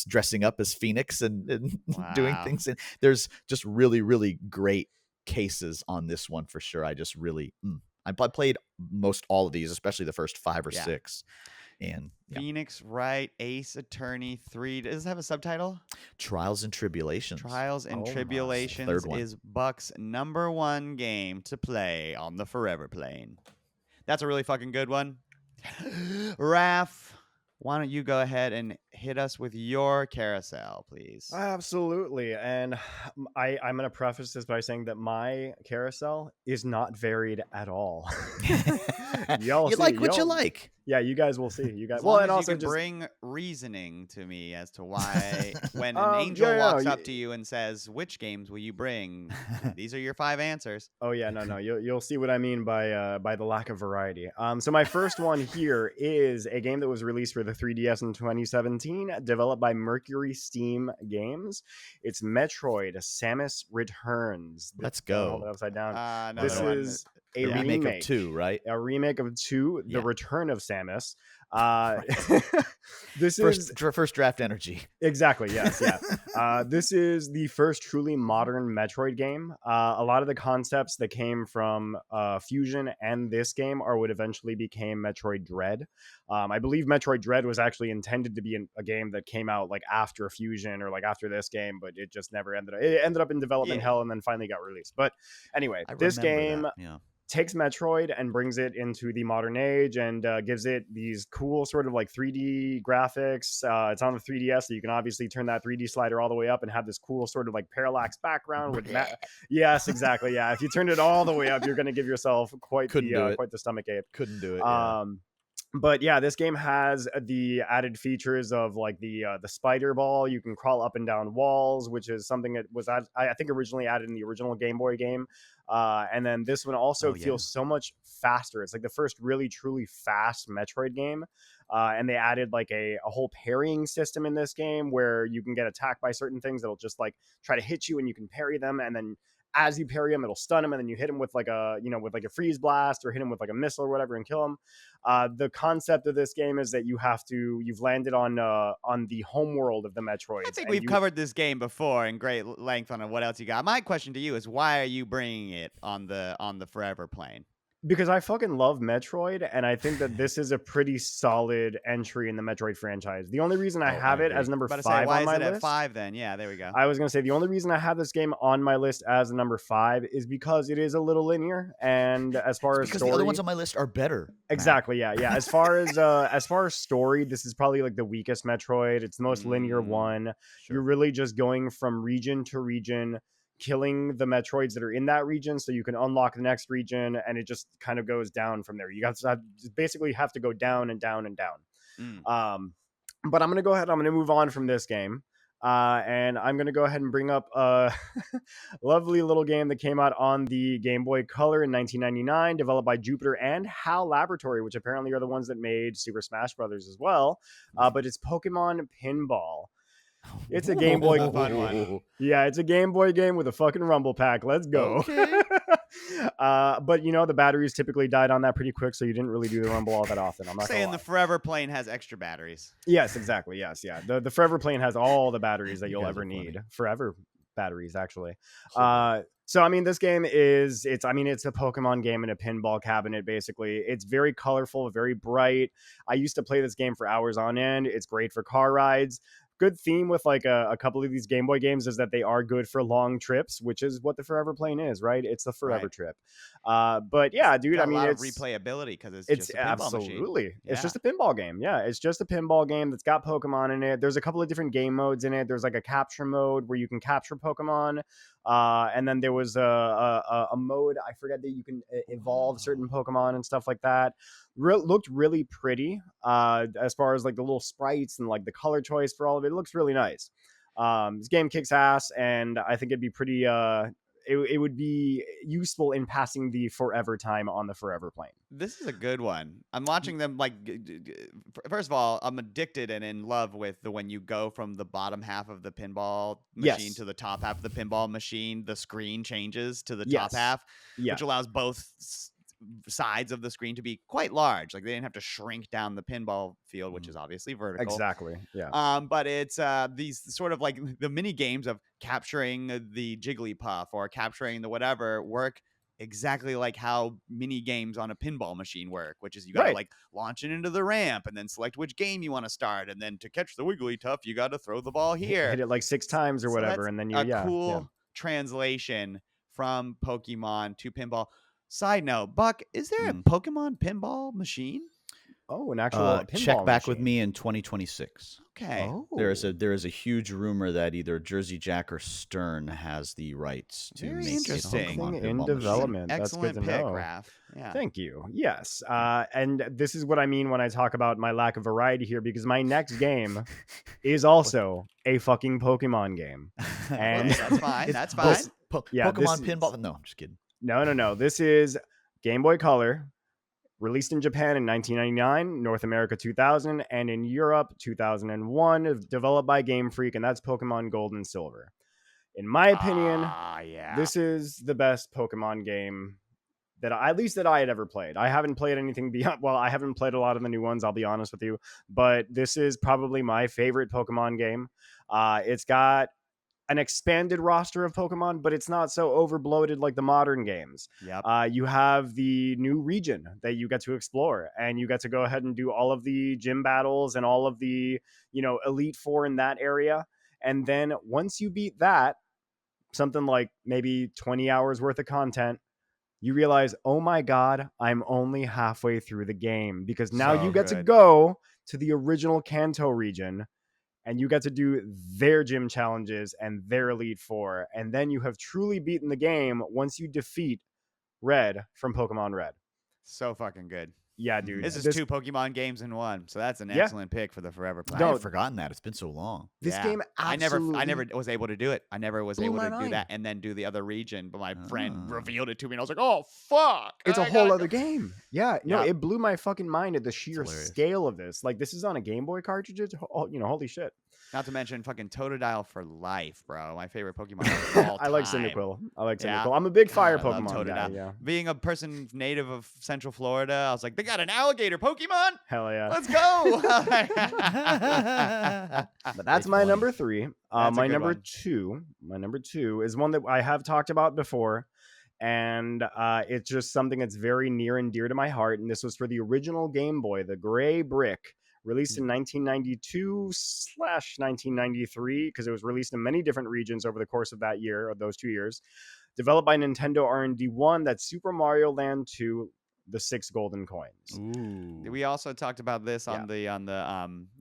dressing up as Phoenix and doing Wow. things. And there's just really, really great cases on this one for sure. I just really I played most all of these, especially the first 5 or 6. And Phoenix Wright Ace Attorney 3. Does it have a subtitle? Trials and Tribulations. Trials and Tribulations Third one. is Buck's #1 game to play on the Forever Plane. That's a really fucking good one. Raph, why don't you go ahead and hit us with your carousel, please? Absolutely. And I'm going to preface this by saying that my carousel is not varied at all. You like what you like. Yeah, you guys will see. You guys. As Well, long and as also you can just bring reasoning to me as to why, when an angel walks up to you and says, "Which games will you bring?" These are your 5 answers. Oh yeah, no, you'll see what I mean by the lack of variety. So my first one here is a game that was released for the 3DS in 2017, developed by Mercury Steam Games. It's Metroid: Samus Returns. Let's go. Hold it upside down. This is a remake of 2, right? A remake of 2, The Return of Samus. This is first draft energy. Exactly. Yes. Yeah. This is the first truly modern Metroid game. A lot of the concepts that came from Fusion and this game are what eventually became Metroid Dread. I believe Metroid Dread was actually intended to be a game that came out like after Fusion or like after this game, but it just never ended up. It ended up in development hell and then finally got released. But anyway, this game takes Metroid and brings it into the modern age and gives it these cool sort of like 3D graphics. It's on the 3DS, so you can obviously turn that 3D slider all the way up and have this cool sort of like parallax background with yes, exactly. Yeah, if you turned it all the way up, you're going to give yourself quite the stomach ache. Couldn't do it. But yeah, this game has the added features of like the spider ball. You can crawl up and down walls, which is something that was I think originally added in the original Game Boy game. And then this one also feels so much faster. It's like the first really truly fast Metroid game. And they added like a whole parrying system in this game where you can get attacked by certain things that'll just like try to hit you and you can parry them, and then as you parry him, it'll stun him, and then you hit him with like a freeze blast or hit him with like a missile or whatever and kill him. The concept of this game is that you've landed on the home world of the Metroids. I think we've covered this game before in great length on what else you got. My question to you is, why are you bringing it on the Forever Plane? Because I fucking love Metroid, and I think that this is a pretty solid entry in the Metroid franchise. The only reason I have it as number 5 on my list... Why is it at 5 then? Yeah, there we go. I was going to say, the only reason I have this game on my list as number 5 is because it is a little linear, and as far as because story... the other ones on my list are better. Exactly, yeah. As far as story, this is probably like the weakest Metroid. It's the most linear one. Sure. You're really just going from region to region, killing the Metroids that are in that region so you can unlock the next region, and it just kind of goes down from there. You guys basically have to go down and down and down. But I'm going to go ahead. I'm going to move on from this game. And I'm going to go ahead and bring up a lovely little game that came out on the Game Boy Color in 1999, developed by Jupiter and HAL Laboratory, which apparently are the ones that made Super Smash Brothers as well. But it's Pokemon Pinball. It's a Game Boy. That's a fun one. Yeah, it's a Game Boy game with a fucking rumble pack. Let's go. Okay. But the batteries typically died on that pretty quick, so you didn't really do the rumble all that often. I'm not saying gonna lie. the Forever Plane has extra batteries. Yes, exactly. Yes, yeah. The Forever Plane has all the batteries that You you'll guys ever are funny. need. Forever batteries, actually. Hold So I mean, this game it's a Pokemon game in a pinball cabinet. Basically, it's very colorful, very bright. I used to play this game for hours on end. It's great for car rides. Good theme with like a couple of these Game Boy games is that they are good for long trips, which is what the Forever Plane is, right? It's the forever Right. trip. But yeah, dude, Got I a mean, lot it's of replayability because it's it's just a pinball machine. absolutely it's Yeah. just a pinball game. Yeah, it's just a pinball game that's got Pokemon in it. There's a couple of different game modes in it. There's like a capture mode where you can capture Pokemon, and then there was a mode, I forget, that you can evolve certain Pokemon and stuff like that. Looked really pretty, as far as like the little sprites and like the color choice for all of it. It looks really nice. This game kicks ass, and I think it'd be pretty it would be useful in passing the forever time on the Forever Plane. This is a good one. I'm watching them like. First of all, I'm addicted and in love with the when you go from the bottom half of the pinball machine Yes. to the top half of the pinball machine. The screen changes to the Yes. top half, Yeah. which allows both sides of the screen to be quite large. Like they didn't have to shrink down the pinball field, which is obviously vertical. Exactly. Yeah. But it's these sort of like the mini games of capturing the Jigglypuff or capturing the whatever work exactly like how mini games on a pinball machine work, which is you got to Right. like launch it into the ramp and then select which game you want to start, and then to catch the Wigglytuff you got to throw the ball here. Hit it like 6 times or So whatever, that's and then you a cool translation from Pokemon to pinball. Side note, Buck, is there a Pokemon pinball machine? Oh, an actual pinball check back with machine. me in 2026. Okay. Oh. There is a huge rumor that either Jersey Jack or Stern has the rights to Very make interesting. a Pokemon Something in pinball development. That's Excellent good to pick, know. Raph. Yeah. Thank you. Yes. And this is what I mean when I talk about my lack of variety here, because my next game is also a fucking Pokemon game. And Okay, that's fine. It's That's fine. Yeah, Pokemon this pinball. No, I'm just kidding. No. This is Game Boy Color, released in Japan in 1999, North America 2000, and in Europe 2001, developed by Game Freak, and that's Pokemon Gold and Silver. In my opinion, yeah. this is the best Pokemon game that at least that I had ever played. I haven't played anything beyond, well, I haven't played a lot of the new ones, I'll be honest with you, but this is probably my favorite Pokemon game. It's got an expanded roster of Pokemon, but it's not so overbloated like the modern games. Yep. You have the new region that you get to explore, and you get to go ahead and do all of the gym battles and all of the, Elite Four in that area. And then once you beat that, something like maybe 20 hours worth of content, you realize, oh my God, I'm only halfway through the game, because now So you get to good. go to the original Kanto region and you get to do their gym challenges and their Elite Four. And then you have truly beaten the game once you defeat Red from Pokemon Red. So fucking good. Yeah, dude. This is 2 Pokemon games in one, so that's an Yeah. excellent pick for the Forever Plane. I had forgotten that. It's been so long. This Yeah. game absolutely... I never was able to do it. I never was blew able my to do mind. that and then do the other region, but my friend Ah. revealed it to me and I was like, oh, fuck. It's a I whole gotta other go. game. Yeah, no, Yeah. it blew my fucking mind at the sheer hilarious. scale of this. Like, this is on a Game Boy cartridge. Holy shit. Not to mention fucking Totodile for life, bro. My favorite Pokemon of all I like time. Cyndaquil. Yeah? I'm a big fire God, I love Pokemon guy. Totodile. Yeah. Being a person native of Central Florida, I was like, they got an alligator Pokemon? Hell yeah. Let's go. But that's my number 3. That's a My good number one. 2. My number 2 is one that I have talked about before, and it's just something that's very near and dear to my heart. And this was for the original Game Boy, the Gray Brick, released in 1992/1993, because it was released in many different regions over the course of that year, or those 2 years. Developed by Nintendo R&D 1, that's Super Mario Land 2, the 6 golden coins. Ooh. We also talked about this Yeah. on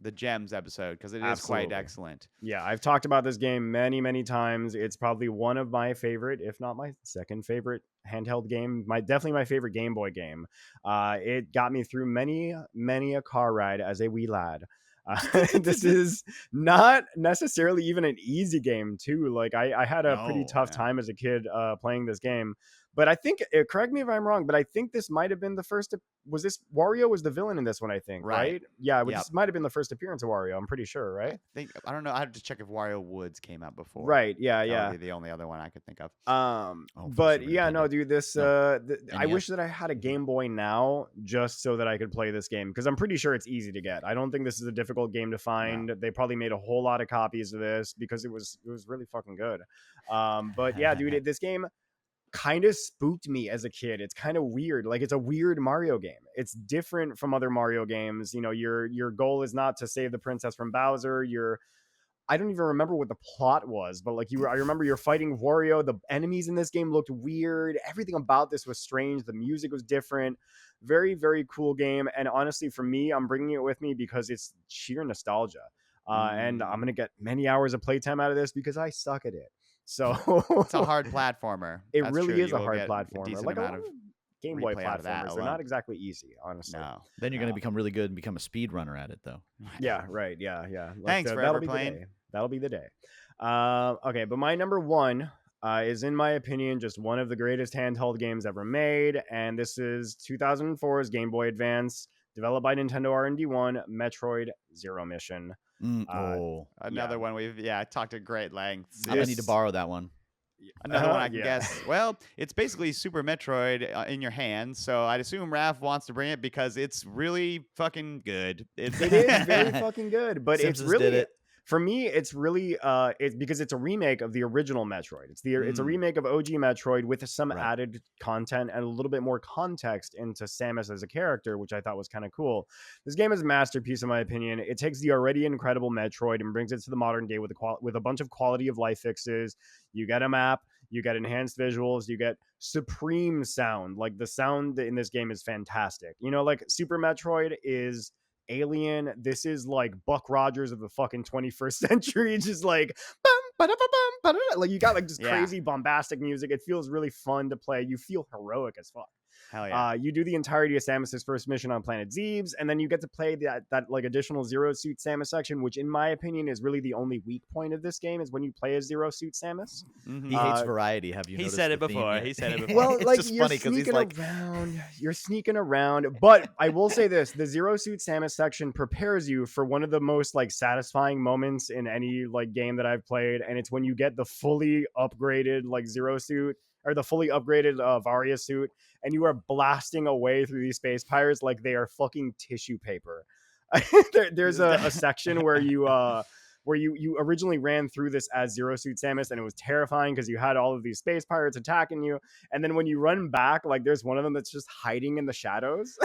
the gems episode because it is Absolutely. quite excellent. Yeah, I've talked about this game many, many times. It's probably one of my favorite, if not my second favorite handheld game. Definitely my favorite Game Boy game. It got me through many, many a car ride as a wee lad. This is not necessarily even an easy game too. Like I had a pretty No, tough yeah. time as a kid playing this game. But I think, correct me if I'm wrong, but I think this might have been the first. Was this Wario was the villain in this one? I think, Right. right? Yeah, Yep. this might have been the first appearance of Wario. I'm pretty sure, right? I don't know. I have to check if Wario Woods came out before. Right. Yeah. That Yeah. would be the only other one I could think of. for But Super yeah, no, Nintendo. dude, this No. I NES? wish that I had a Game Boy now just so that I could play this game, because I'm pretty sure it's easy to get. I don't think this is a difficult game to find. They probably made a whole lot of copies of this because it was really fucking good. But yeah, dude, this game kind of spooked me as a kid. It's kind of weird. Like, it's a weird Mario game. It's different from other Mario games. You know, your goal is not to save the princess from Bowser. I don't even remember what the plot was, but like I remember you're fighting Wario. The enemies in this game looked weird. Everything about this was strange. The music was different. Very, very cool game. And honestly, for me, I'm bringing it with me because it's sheer nostalgia. And I'm going to get many hours of playtime out of this because I suck at it. So It's a hard platformer. it That's really true. is You a will hard get platformer. decent Like a amount lot of of Game Boy replay out of that platformers, they're alone. not exactly easy, honestly. No. Then you're going to become really good and become a speedrunner at it, though. Yeah, right. Yeah. Like, Thanks, that'll Forever be the Plane. day. That'll be the day. Okay, but my number one is, in my opinion, just one of the greatest handheld games ever made, and this is 2004's Game Boy Advance, developed by Nintendo R&D1, Metroid Zero Mission. Another one we've talked at great lengths. I'm going to need to borrow that one. Another one I can guess. Well, it's basically Super Metroid in your hands, so I'd assume Raph wants to bring it because it's really fucking good. It is very fucking good, but Simpsons it's really did it. For me, it's really it's because it's a remake of the original Metroid. It's a remake of OG Metroid with some added content and a little bit more context into Samus as a character, which I thought was kind of cool. This game is a masterpiece, in my opinion. It takes the already incredible Metroid and brings it to the modern day with a bunch of quality of life fixes. You get a map, you get enhanced visuals, you get supreme sound. Like, the sound in this game is fantastic. You know, like Super Metroid is alien. This is like Buck Rogers of the fucking 21st century. Just like like, you got like just crazy bombastic music. It feels really fun to play. You feel heroic as fuck. Hell yeah. You do the entirety of Samus's first mission on Planet Zeebs, and then you get to play that like additional Zero Suit Samus section, which in my opinion is really the only weak point of this game, is when you play as Zero Suit Samus. He hates variety. Have you? He noticed said it the theme before. yet? He said it before. Well, It's like, just you're funny because he's sneaking like, around. You're sneaking around. But I will say this: the Zero Suit Samus section prepares you for one of the most like satisfying moments in any like game that I've played, and it's when you get the fully upgraded like Zero Suit, or the fully upgraded Varia suit, and you are blasting away through these space pirates like they are fucking tissue paper. There's a section where you originally ran through this as Zero Suit Samus, and it was terrifying because you had all of these space pirates attacking you, and then when you run back, like, there's one of them that's just hiding in the shadows.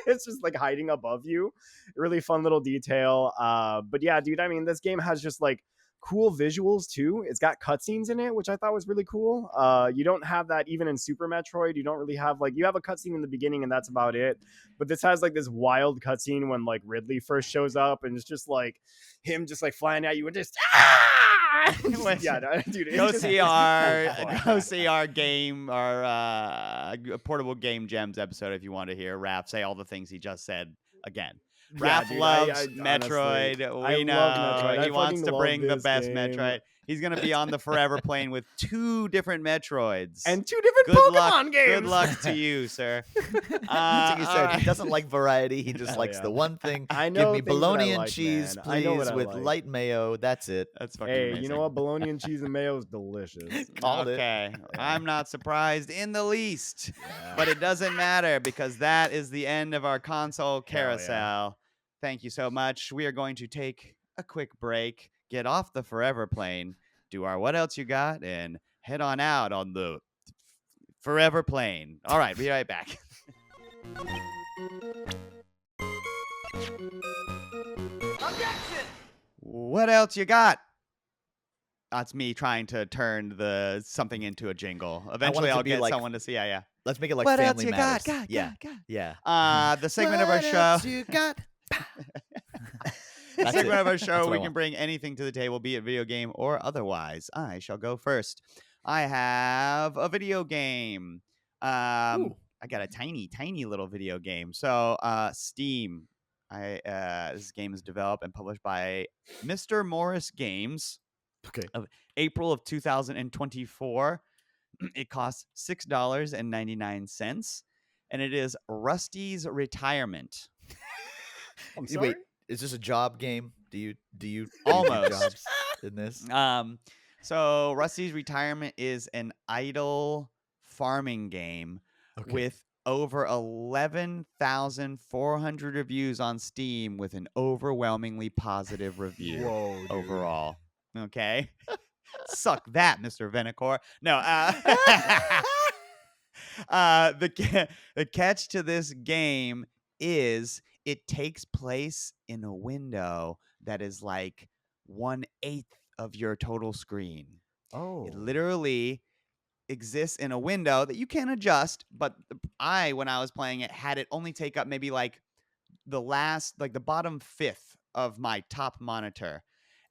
It's just like hiding above you. Really fun little detail. But yeah, dude, I mean, this game has just like cool visuals too. It's got cutscenes in it, which I thought was really cool. You don't have that even in Super Metroid. You don't really have, like, you have a cutscene in the beginning and that's about it. But this has like this wild cutscene when like Ridley first shows up, and it's just like him just like flying at you and just dude, go see our game, our portable game gems episode if you want to hear Raph say all the things he just said again. Raph loves Metroid. Honestly, we know love Metroid. he wants to bring the best game. Metroid. He's going to be on the Forever Plane with 2 different Metroids. And 2 different good Pokemon games. Good luck to you, sir. That's what he said. He doesn't like variety. He just likes the one thing. I know. Give me bologna and cheese, man. I know please, what I with like. light mayo. That's it. That's fucking Hey, amazing. you know what? Bologna and cheese and mayo is delicious. Called it. Okay, I'm not surprised in the least, but it doesn't matter because that is the end of our console carousel. Thank you so much. We are going to take a quick break, get off the Forever Plane, do our What Else You Got, and head on out on the Forever Plane. All right, be right back. Objection! What else you got? That's me trying to turn the something into a jingle. Eventually, it to I'll be get like- someone to see. Yeah. Let's make it like What else Family you Matters. got? Yeah. The segment of our What show. else you got? That's Segment it. of our That's show, what I we can want. bring anything to the table, be it video game or otherwise. I shall go first. I have a video game. I got a tiny little video game. So, Steam. This game is developed and published by Mr. Morris Games Okay. of April of 2024. It costs $6.99, and it is Rusty's Retirement. I'm sorry. Wait, is this a job game? Do you do Almost. jobs in this? So Rusty's Retirement is an idle farming game with over 11,400 reviews on Steam with an overwhelmingly positive review. Whoa, dude. Overall. Okay. Suck that, Mr. Venecor. No, the catch to this game is it takes place in a window that is like 1/8 of your total screen. Oh. It literally exists in a window that you can adjust, but when I was playing it, had it only take up maybe like the bottom fifth of my top monitor.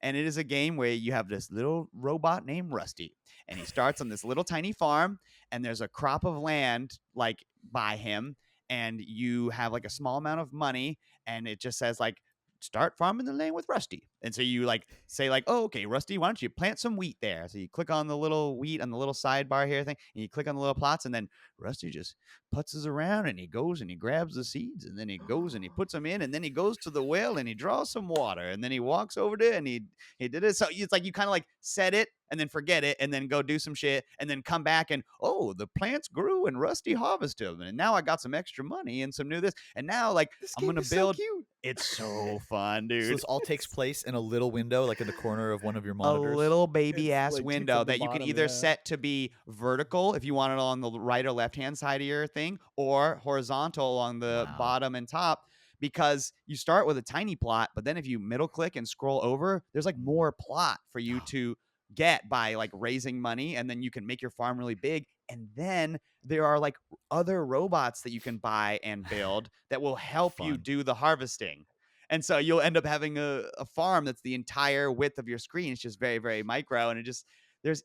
And it is a game where you have this little robot named Rusty, and he starts on this little tiny farm, and there's a crop of land like by him, and you have like a small amount of money, and it just says like, start farming the land with Rusty. And so you like say like, oh, okay, Rusty, why don't you plant some wheat there? So you click on the little wheat on the little sidebar here thing, and you click on the little plots, and then Rusty just putzes around, and he goes and he grabs the seeds, and then he goes and he puts them in, and then he goes to the well and he draws some water, and then he walks over there and he did it. So it's like you kind of like set it and then forget it, and then go do some shit, and then come back and, oh, the plants grew and Rusty harvested them, and now I got some extra money and some new this, and now like I'm gonna build. So cute. It's so fun, dude. So this all takes place in a little window, like in the corner of one of your monitors. A little baby ass like window at the that you can bottom, either yeah. set to be vertical if you want it on the right or left hand side of your thing, or horizontal on the Wow. bottom and top. Because you start with a tiny plot, but then if you middle click and scroll over, there's like more plot for you to get by like raising money, and then you can make your farm really big. And then there are like other robots that you can buy and build that will help you Fun. do the harvesting. And so you'll end up having a farm that's the entire width of your screen. It's just very, very micro. And it just, there's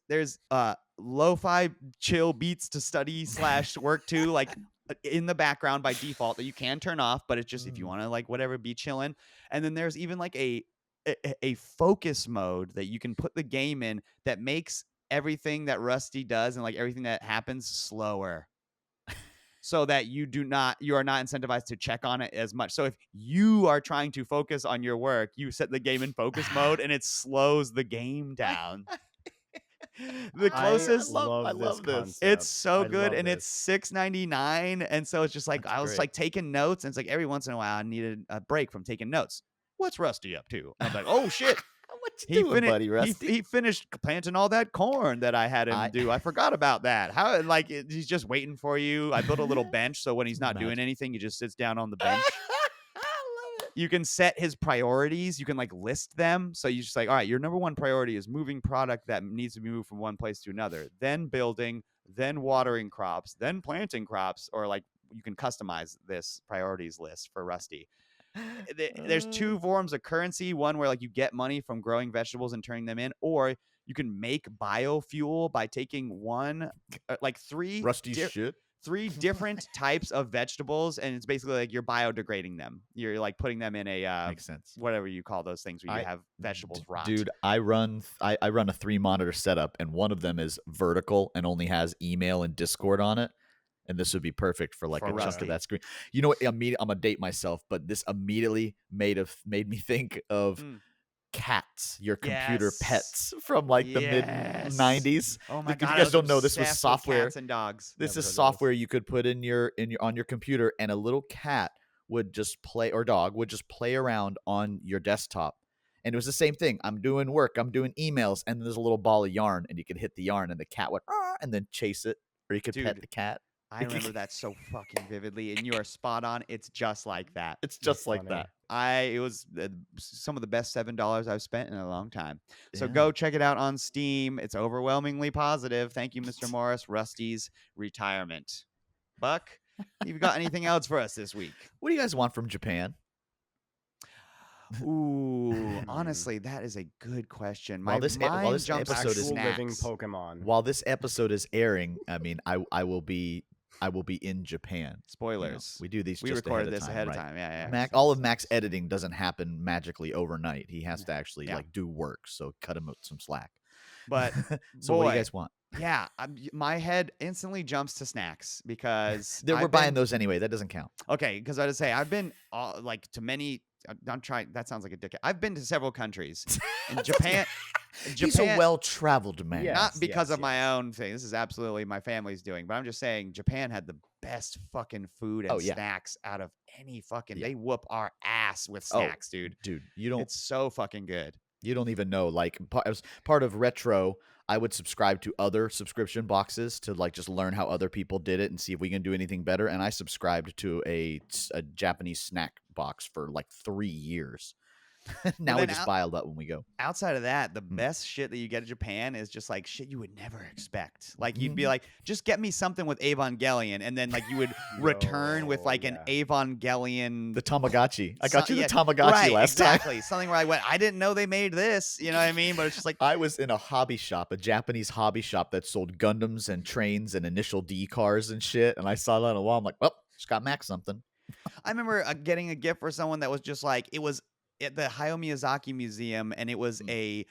lo-fi chill beats to study / work to, like in the background by default that you can turn off, but it's just if you want to like whatever, be chilling. And then there's even like a focus mode that you can put the game in that makes everything that Rusty does and like everything that happens slower. So that you are not incentivized to check on it as much. So if you are trying to focus on your work, you set the game in focus mode and it slows the game down. The closest, I love this. Concept. It's so I good, love and this. it's $6.99, and so it's just like That's I was great. like taking notes, and it's like every once in a while I needed a break from taking notes. What's Rusty up to? And I'm like, oh shit. What you doing, buddy, Rusty? He finished planting all that corn that I had him do. I forgot about that. How like he's just waiting for you. I built a little bench so when he's not doing anything, he just sits down on the bench. I love it. You can set his priorities. You can like list them. So you just like, all right, your number one priority is moving product that needs to be moved from one place to another, then building, then watering crops, then planting crops, or like you can customize this priorities list for Rusty. There's two forms of currency. One where like you get money from growing vegetables and turning them in, or you can make biofuel by taking three different types of vegetables, and it's basically like you're biodegrading them. You're like putting them in a Makes sense. whatever you call those things where you have vegetables rot. Dude, I run a 3-monitor setup, and one of them is vertical and only has email and Discord on it. And this would be perfect for like For a chunk Rusty. of that screen. You know what? I'm gonna date myself, but this immediately made me think of cats, your computer Yes. pets from like the mid Yes. 90s. Oh my If god! you I guys don't know, this was obsessed with software. Cats and dogs. This Never is heard of software you could put on your computer, and a little cat would just play, or dog would just play around on your desktop. And it was the same thing. I'm doing work, I'm doing emails, and there's a little ball of yarn, and you could hit the yarn, and the cat would and then chase it, or you could pet Dude. the cat. I remember that so fucking vividly, and you are spot on. It's just like that. It's just like funny. that. It was some of the best $7 I've spent in a long time. So Yeah. go check it out on Steam. It's overwhelmingly positive. Thank you, Mr. Morris. Rusty's Retirement. Buck, you've got anything else for us this week? What do you guys want from Japan? Ooh, honestly, that is a good question. My While this mind episode jumps is to Actual living snacks. Pokemon. While this episode is airing, I mean, I will be I will be in Japan. Spoilers. We do these We just recorded ahead of this time, ahead right? of time. Yeah. Mac, all of Mac's editing doesn't happen magically overnight. He has to actually Yeah. like do work, so cut him some slack. But so what do you guys want? Yeah, my head instantly jumps to snacks because We're buying those anyway. That doesn't count. Okay, because I would say I've been like to many. I'm trying. That sounds like a dickhead. I've been to several countries. In Japan, He's a well-traveled man. Yeah. not Yes, because yes, of my own thing. This is absolutely my family's doing. But I'm just saying, Japan had the best fucking food and snacks out of any fucking. They whoop our ass with snacks, dude. Dude, you don't. It's so fucking good. You don't even know. Like, as part of Retro, I would subscribe to other subscription boxes to like just learn how other people did it and see if we can do anything better. And I subscribed to a Japanese snack box for like 3 years. Now we just buy all that when we go. Outside of that, the best shit that you get in Japan is just like shit you would never expect. Like you'd be like, just get me something with Evangelion, and then like you would return with like an Evangelion. The Tamagotchi. I got you the Tamagotchi last time. Exactly. Something where I went, I didn't know they made this. You know what I mean? But it's just like I was in a hobby shop, a Japanese hobby shop that sold Gundams and trains and Initial D cars and shit. And I saw that on a wall. I'm like, well, just got Mac something. I remember getting a gift for someone that was just like it was at the Hayao Miyazaki Museum, and it was a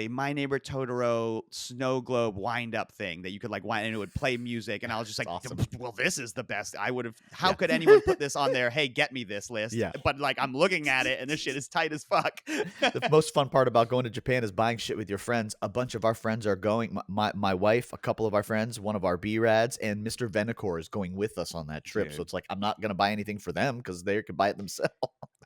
My Neighbor Totoro snow globe wind up thing that you could like wind, and it would play music. And I was just like, awesome. well, this is the best. I would have. How could anyone put this on there? Hey, get me this list. Yeah. But like, I'm looking at it, and this shit is tight as fuck. The most fun part about going to Japan is buying shit with your friends. A bunch of our friends are going. My wife, a couple of our friends, one of our B-Rads, and Mr. Venacor is going with us on that trip. Dude. So it's like, I'm not going to buy anything for them because they could buy it themselves.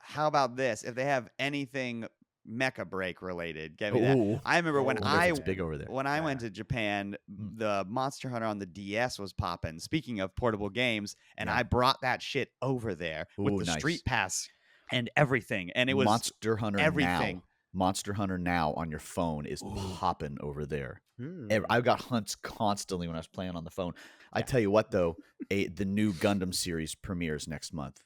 How about this? If they have anything Mecha Break related, get me that. Ooh. I remember when It's big over there. When I went to Japan, the Monster Hunter on the DS was popping. Speaking of portable games, and I brought that shit over there with the Street Pass and everything, and it was Monster Hunter everything. Now. Monster Hunter Now on your phone is popping over there. I've got hunts constantly when I was playing on the phone. I tell you what, though, the new Gundam series premieres next month.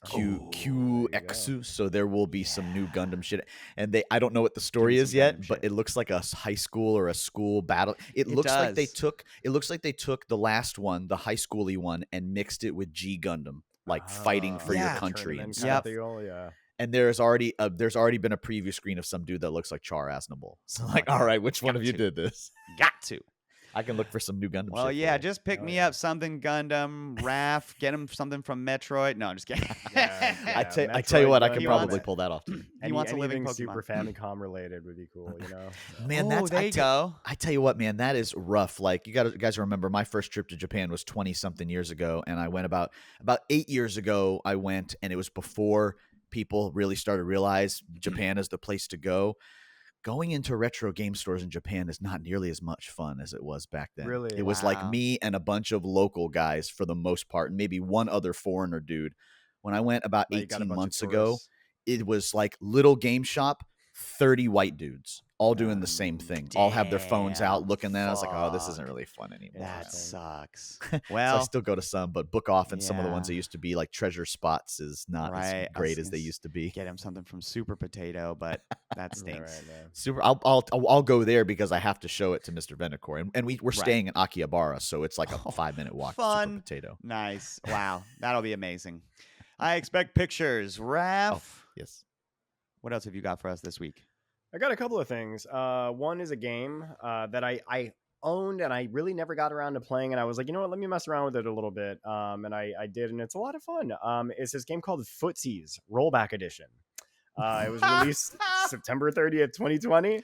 QXU, so there will be some new Gundam shit, and I don't know what the story is yet, but it looks like a high school or a school battle. It looks like they took the last one, the high schooly one, and mixed it with G Gundam, like fighting for your country and stuff. And there's already been a preview screen of some dude that looks like Char Aznavour. So like, all right, which one of you did this? Got to. I can look for some new Gundam. Well, shit yeah, for you. just pick me up something Gundam, Raph, get him something from Metroid. No, I'm just kidding. I tell you what, I can He probably wants- pull that off too. He wants a living Anything Super Pokemon. Famicom related would be cool, you know. Man, there you go. I tell you what, man, that is rough. Like you guys remember my first trip to Japan was 20 something years ago, and I went about 8 years ago. I went, and it was before people really started to realize Japan is the place to go. Going into retro game stores in Japan is not nearly as much fun as it was back then. Really? It was like me and a bunch of local guys for the most part, and maybe one other foreigner dude. When I went about 18 months ago, it was like little game shop, 30 white dudes, all doing the same thing. All have their phones out looking there. I was like, oh, this isn't really fun anymore. That sucks. So Well, I still go to some, but book off, and some of the ones that used to be like treasure spots is not as great as they used to be. Get him something from Super Potato, but that stinks. Super. I'll go there because I have to show it to Mr. Venacor, and we're staying in Akihabara, so it's like a 5-minute walk. Fun. To Super Potato. Nice. Wow, that'll be amazing. I expect pictures. Raph, Yes. what else have you got for us this week? I got a couple of things. One is a game that I owned and I really never got around to playing, and I was like, you know what, let me mess around with it a little bit. And I did, and it's a lot of fun. It's this game called Footsies Rollback Edition. It was released September 30th, 2020.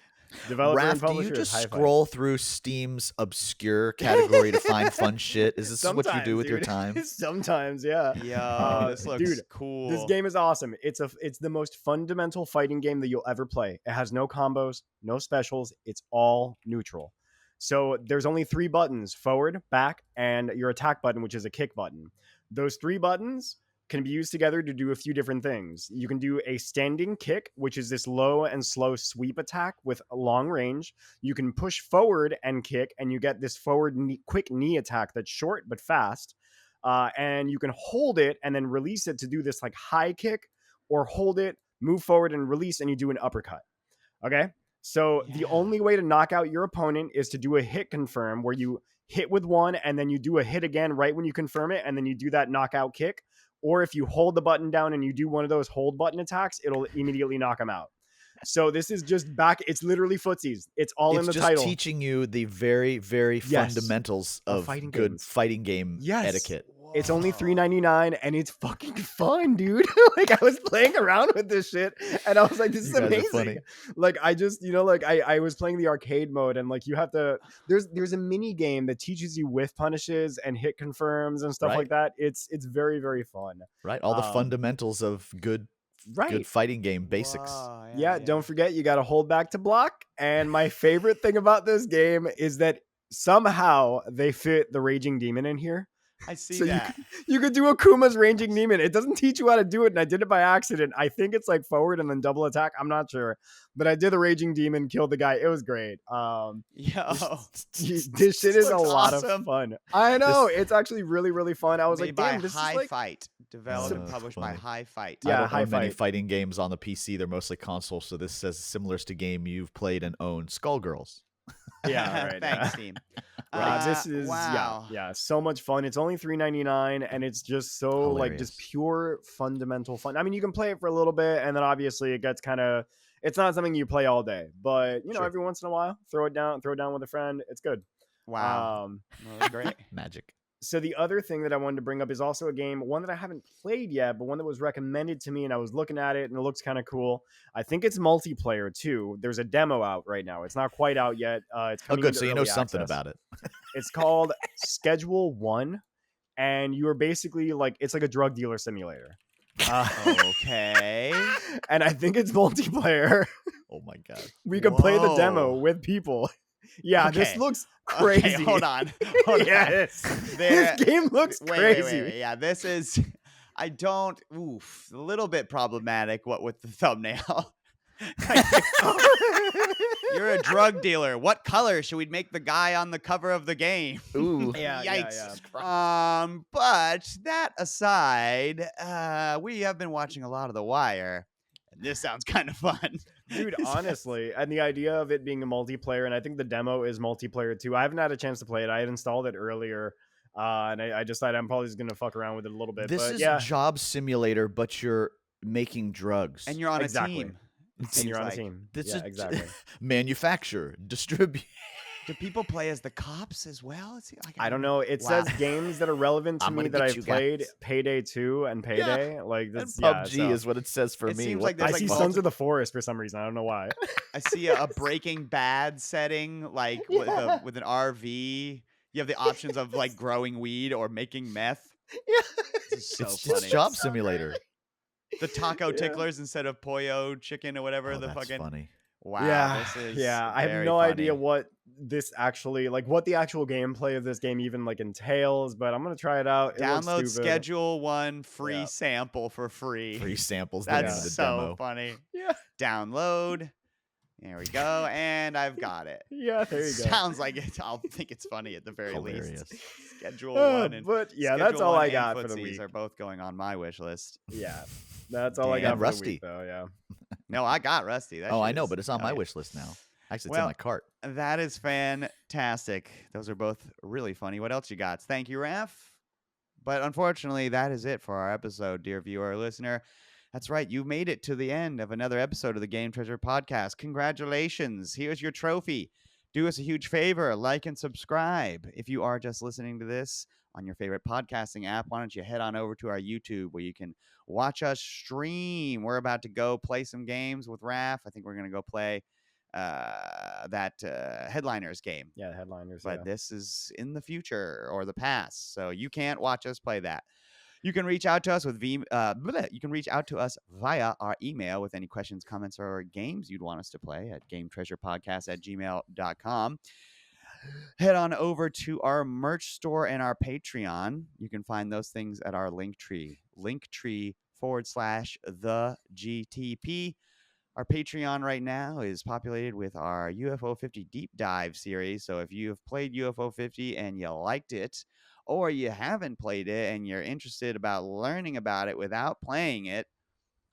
Developer and Raph, do publisher you is just Hi-Fi. scroll through Steam's obscure category to find fun shit? Is this what you do with your dude. time? Sometimes, yeah. Yo, this looks dude, cool. This game is awesome. It's the most fundamental fighting game that you'll ever play. It has no combos, no specials. It's all neutral. So there's only 3 buttons: forward, back, and your attack button, which is a kick button. Those 3 buttons can be used together to do a few different things. You can do a standing kick, which is this low and slow sweep attack with a long range. You can push forward and kick, and you get this forward quick knee attack that's short but fast. And you can hold it and then release it to do this like high kick, or hold it, move forward and release, and you do an uppercut. Okay? So the only way to knock out your opponent is to do a hit confirm, where you hit with one, and then you do a hit again right when you confirm it, and then you do that knockout kick. Or if you hold the button down and you do one of those hold button attacks, it'll immediately knock him out. So this is just back. It's literally footsies. It's all in the just title. teaching you the very, very Yes. fundamentals of fighting good games. fighting game Yes. etiquette. It's only $3.99 and it's fucking fun, dude. Like I was playing around with this shit and I was like, this is You guys are amazing. funny. Like I just, like I was playing the arcade mode and like you have to, there's a mini game that teaches you whiff punishes and hit confirms and stuff Right. like that. It's very, very fun. Right. All the fundamentals of good fighting game basics. Whoa, Yeah, don't forget you got to hold back to block. And my favorite thing about this game is that somehow they fit the Raging Demon in here. I see So that. you could do Akuma's Raging Demon. It doesn't teach you how to do it, and I did it by accident. I think it's like forward and then double attack. I'm not sure, but I did the Raging Demon, killed the guy. It was great. Yo, This shit is a lot of fun. I know it's actually really, really fun. I was made like, by damn, this High is like Fight, developed and that's published funny. by High Fight. Yeah, I don't High own many Fight. fighting games on the PC. They're mostly console, so this says similar to game you've played and owned, Skullgirls. Yeah, right. Thanks, team. This is wow. yeah, so much fun. It's only $3.99, and it's just so like just Hilarious. pure fundamental fun. I mean, you can play it for a little bit, and then obviously it gets kind of. It's not something you play all day, but Sure. every once in a while, throw it down with a friend. It's good. Wow. Well, that's great. Magic. So the other thing that I wanted to bring up is also a game, one that I haven't played yet, but one that was recommended to me, and I was looking at it, and it looks kind of cool. I think it's multiplayer too. There's a demo out right now. It's not quite out yet. It's Oh, coming good. into So you know early something access. about it. It's called Schedule 1, and you are basically like it's like a drug dealer simulator. Okay. And I think it's multiplayer. Oh my god. We can play the demo Whoa. with people. Yeah, this Okay. looks crazy. Okay, hold on. Hold on. Yes. There- This game looks crazy. Wait. Yeah, this is. I don't. Oof. A little bit problematic. What with the thumbnail? You're a drug dealer. What color should we make the guy on the cover of the game? Ooh. Yeah, Yikes. yeah. But that aside, we have been watching a lot of The Wire, and this sounds kind of fun. Dude, honestly, and the idea of it being a multiplayer, and I think the demo is multiplayer too. I haven't had a chance to play it. I had installed it earlier, and I decided I'm probably just gonna fuck around with it a little bit. This but is yeah, Job Simulator, but you're making drugs. And you're on Exactly. a team. and you're on a like. team. This Yeah, is exactly. manufacture, distribute. Do people play as the cops as well? Like, I don't know. It Wow. says games that are relevant to I'm me gonna that get I've you played: guys. Payday 2 and Payday. Like And this, yeah, PUBG so- is what it says for It me. seems What like the I there's, see like, Sons of the Forest for some reason. I don't know why. I see a Breaking Bad setting, like Yeah. with an RV. You have the options of like growing weed or making meth. Yeah. This is so it's funny. Job So Simulator. The taco Yeah. ticklers instead of pollo chicken or whatever. Oh, the that's fucking funny. wow. Yeah, This is yeah. I have very no idea funny. what this actually like, what the actual gameplay of this game even like entails. But I'm gonna try it out. It looks Download stupid. Schedule 1 free Yeah. sample for free. Free samples. That's That's the so demo. funny. Yeah, Download. There we go, and I've got it. yeah. There you go. Sounds like it. I'll think it's funny at the very Hilarious. least. Schedule 1 and But yeah, Schedule that's all 1 I and got for the Footsies week. are both going on my wish list. Yeah, that's all I Damn. got for Rusty. the week, though. Yeah. No, I got Rusty. That Oh, I shit know, is- but it's on oh, my yeah. wish list now. Actually, it's Well, in my cart. That is fantastic. Those are both really funny. What else you got? Thank you, Raf. But unfortunately, that is it for our episode, dear viewer or listener. That's right. You made it to the end of another episode of the Game Treasure Podcast. Congratulations. Here's your trophy. Do us a huge favor, like and subscribe. If you are just listening to this on your favorite podcasting app, why don't you head on over to our YouTube where you can watch us stream. We're about to go play some games with Raf. I think we're going to go play that Headliners game. Yeah, the headliners. But yeah. this is in the future or the past, so you can't watch us play that. You can reach out to us with you can reach out to us via our email with any questions, comments, or games you'd want us to play at gametreasurepodcast@gmail.com. Head on over to our merch store and our Patreon. You can find those things at our linktree /the GTP. Our Patreon right now is populated with our UFO 50 Deep Dive series. So if you have played UFO 50 and you liked it, or you haven't played it and you're interested about learning about it without playing it,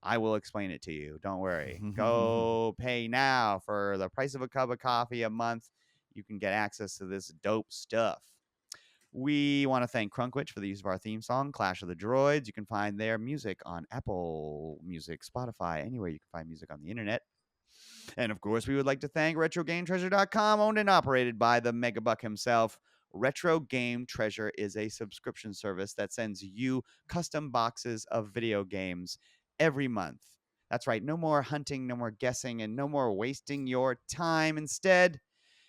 I will explain it to you. Don't worry. Go pay now for the price of a cup of coffee a month. You can get access to this dope stuff. We want to thank Crunkwitch for the use of our theme song, Clash of the Droids. You can find their music on Apple Music, Spotify, anywhere you can find music on the internet. And of course, we would like to thank RetroGameTreasure.com, owned and operated by the Megabuck himself. Retro Game Treasure is a subscription service that sends you custom boxes of video games every month. That's right, no more hunting, no more guessing, and no more wasting your time. Instead,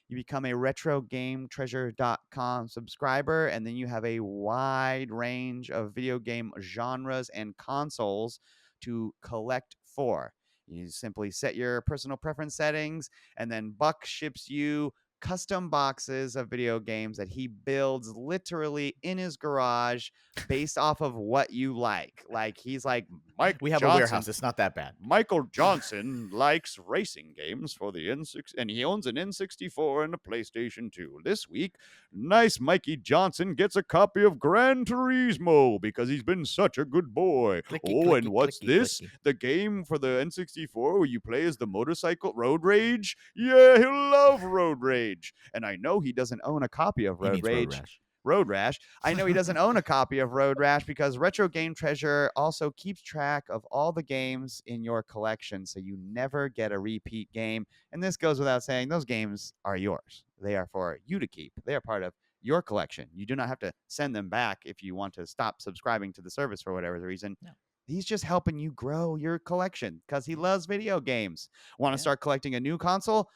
you become a RetroGameTreasure.com subscriber, and then you have a wide range of video game genres and consoles to collect for. You simply set your personal preference settings, and then Buck ships you custom boxes of video games that he builds literally in his garage based off of what you like. Like he's like, Mike We have Johnson, a warehouse. It's not that bad. Michael Johnson likes racing games for the N6, and he owns an N64 and a PlayStation 2. This week, nice Mikey Johnson gets a copy of Gran Turismo because he's been such a good boy. And what's this? Clicky. The game for the N64 where you play as the motorcycle Road Rage? Yeah, he'll love Road Rage. And I know he doesn't own a copy of He Road means Road Rage. Rash. Road Rash. I know he doesn't own a copy of Road Rash because Retro Game Treasure also keeps track of all the games in your collection so you never get a repeat game. And this goes without saying, those games are yours. They are for you to keep. They are part of your collection. You do not have to send them back if you want to stop subscribing to the service for whatever reason. No. He's just helping you grow your collection because he loves video games. Want to start collecting a new console?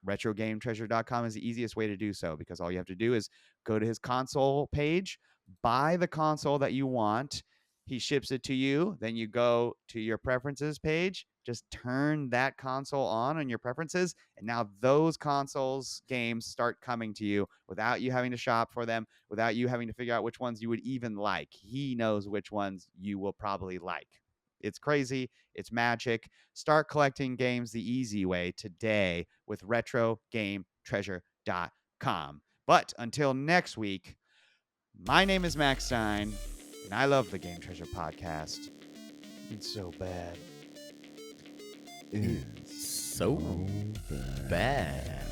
RetroGameTreasure.com is the easiest way to do so because all you have to do is go to his console page, buy the console that you want. He ships it to you. Then you go to your preferences page, just turn that console on your preferences. And now those consoles games start coming to you without you having to shop for them, without you having to figure out which ones you would even like. He knows which ones you will probably like. It's crazy. It's magic. Start collecting games the easy way today with RetroGameTreasure.com. But until next week, my name is Max Stein, and I love the Game Treasure podcast. It's so bad. So bad.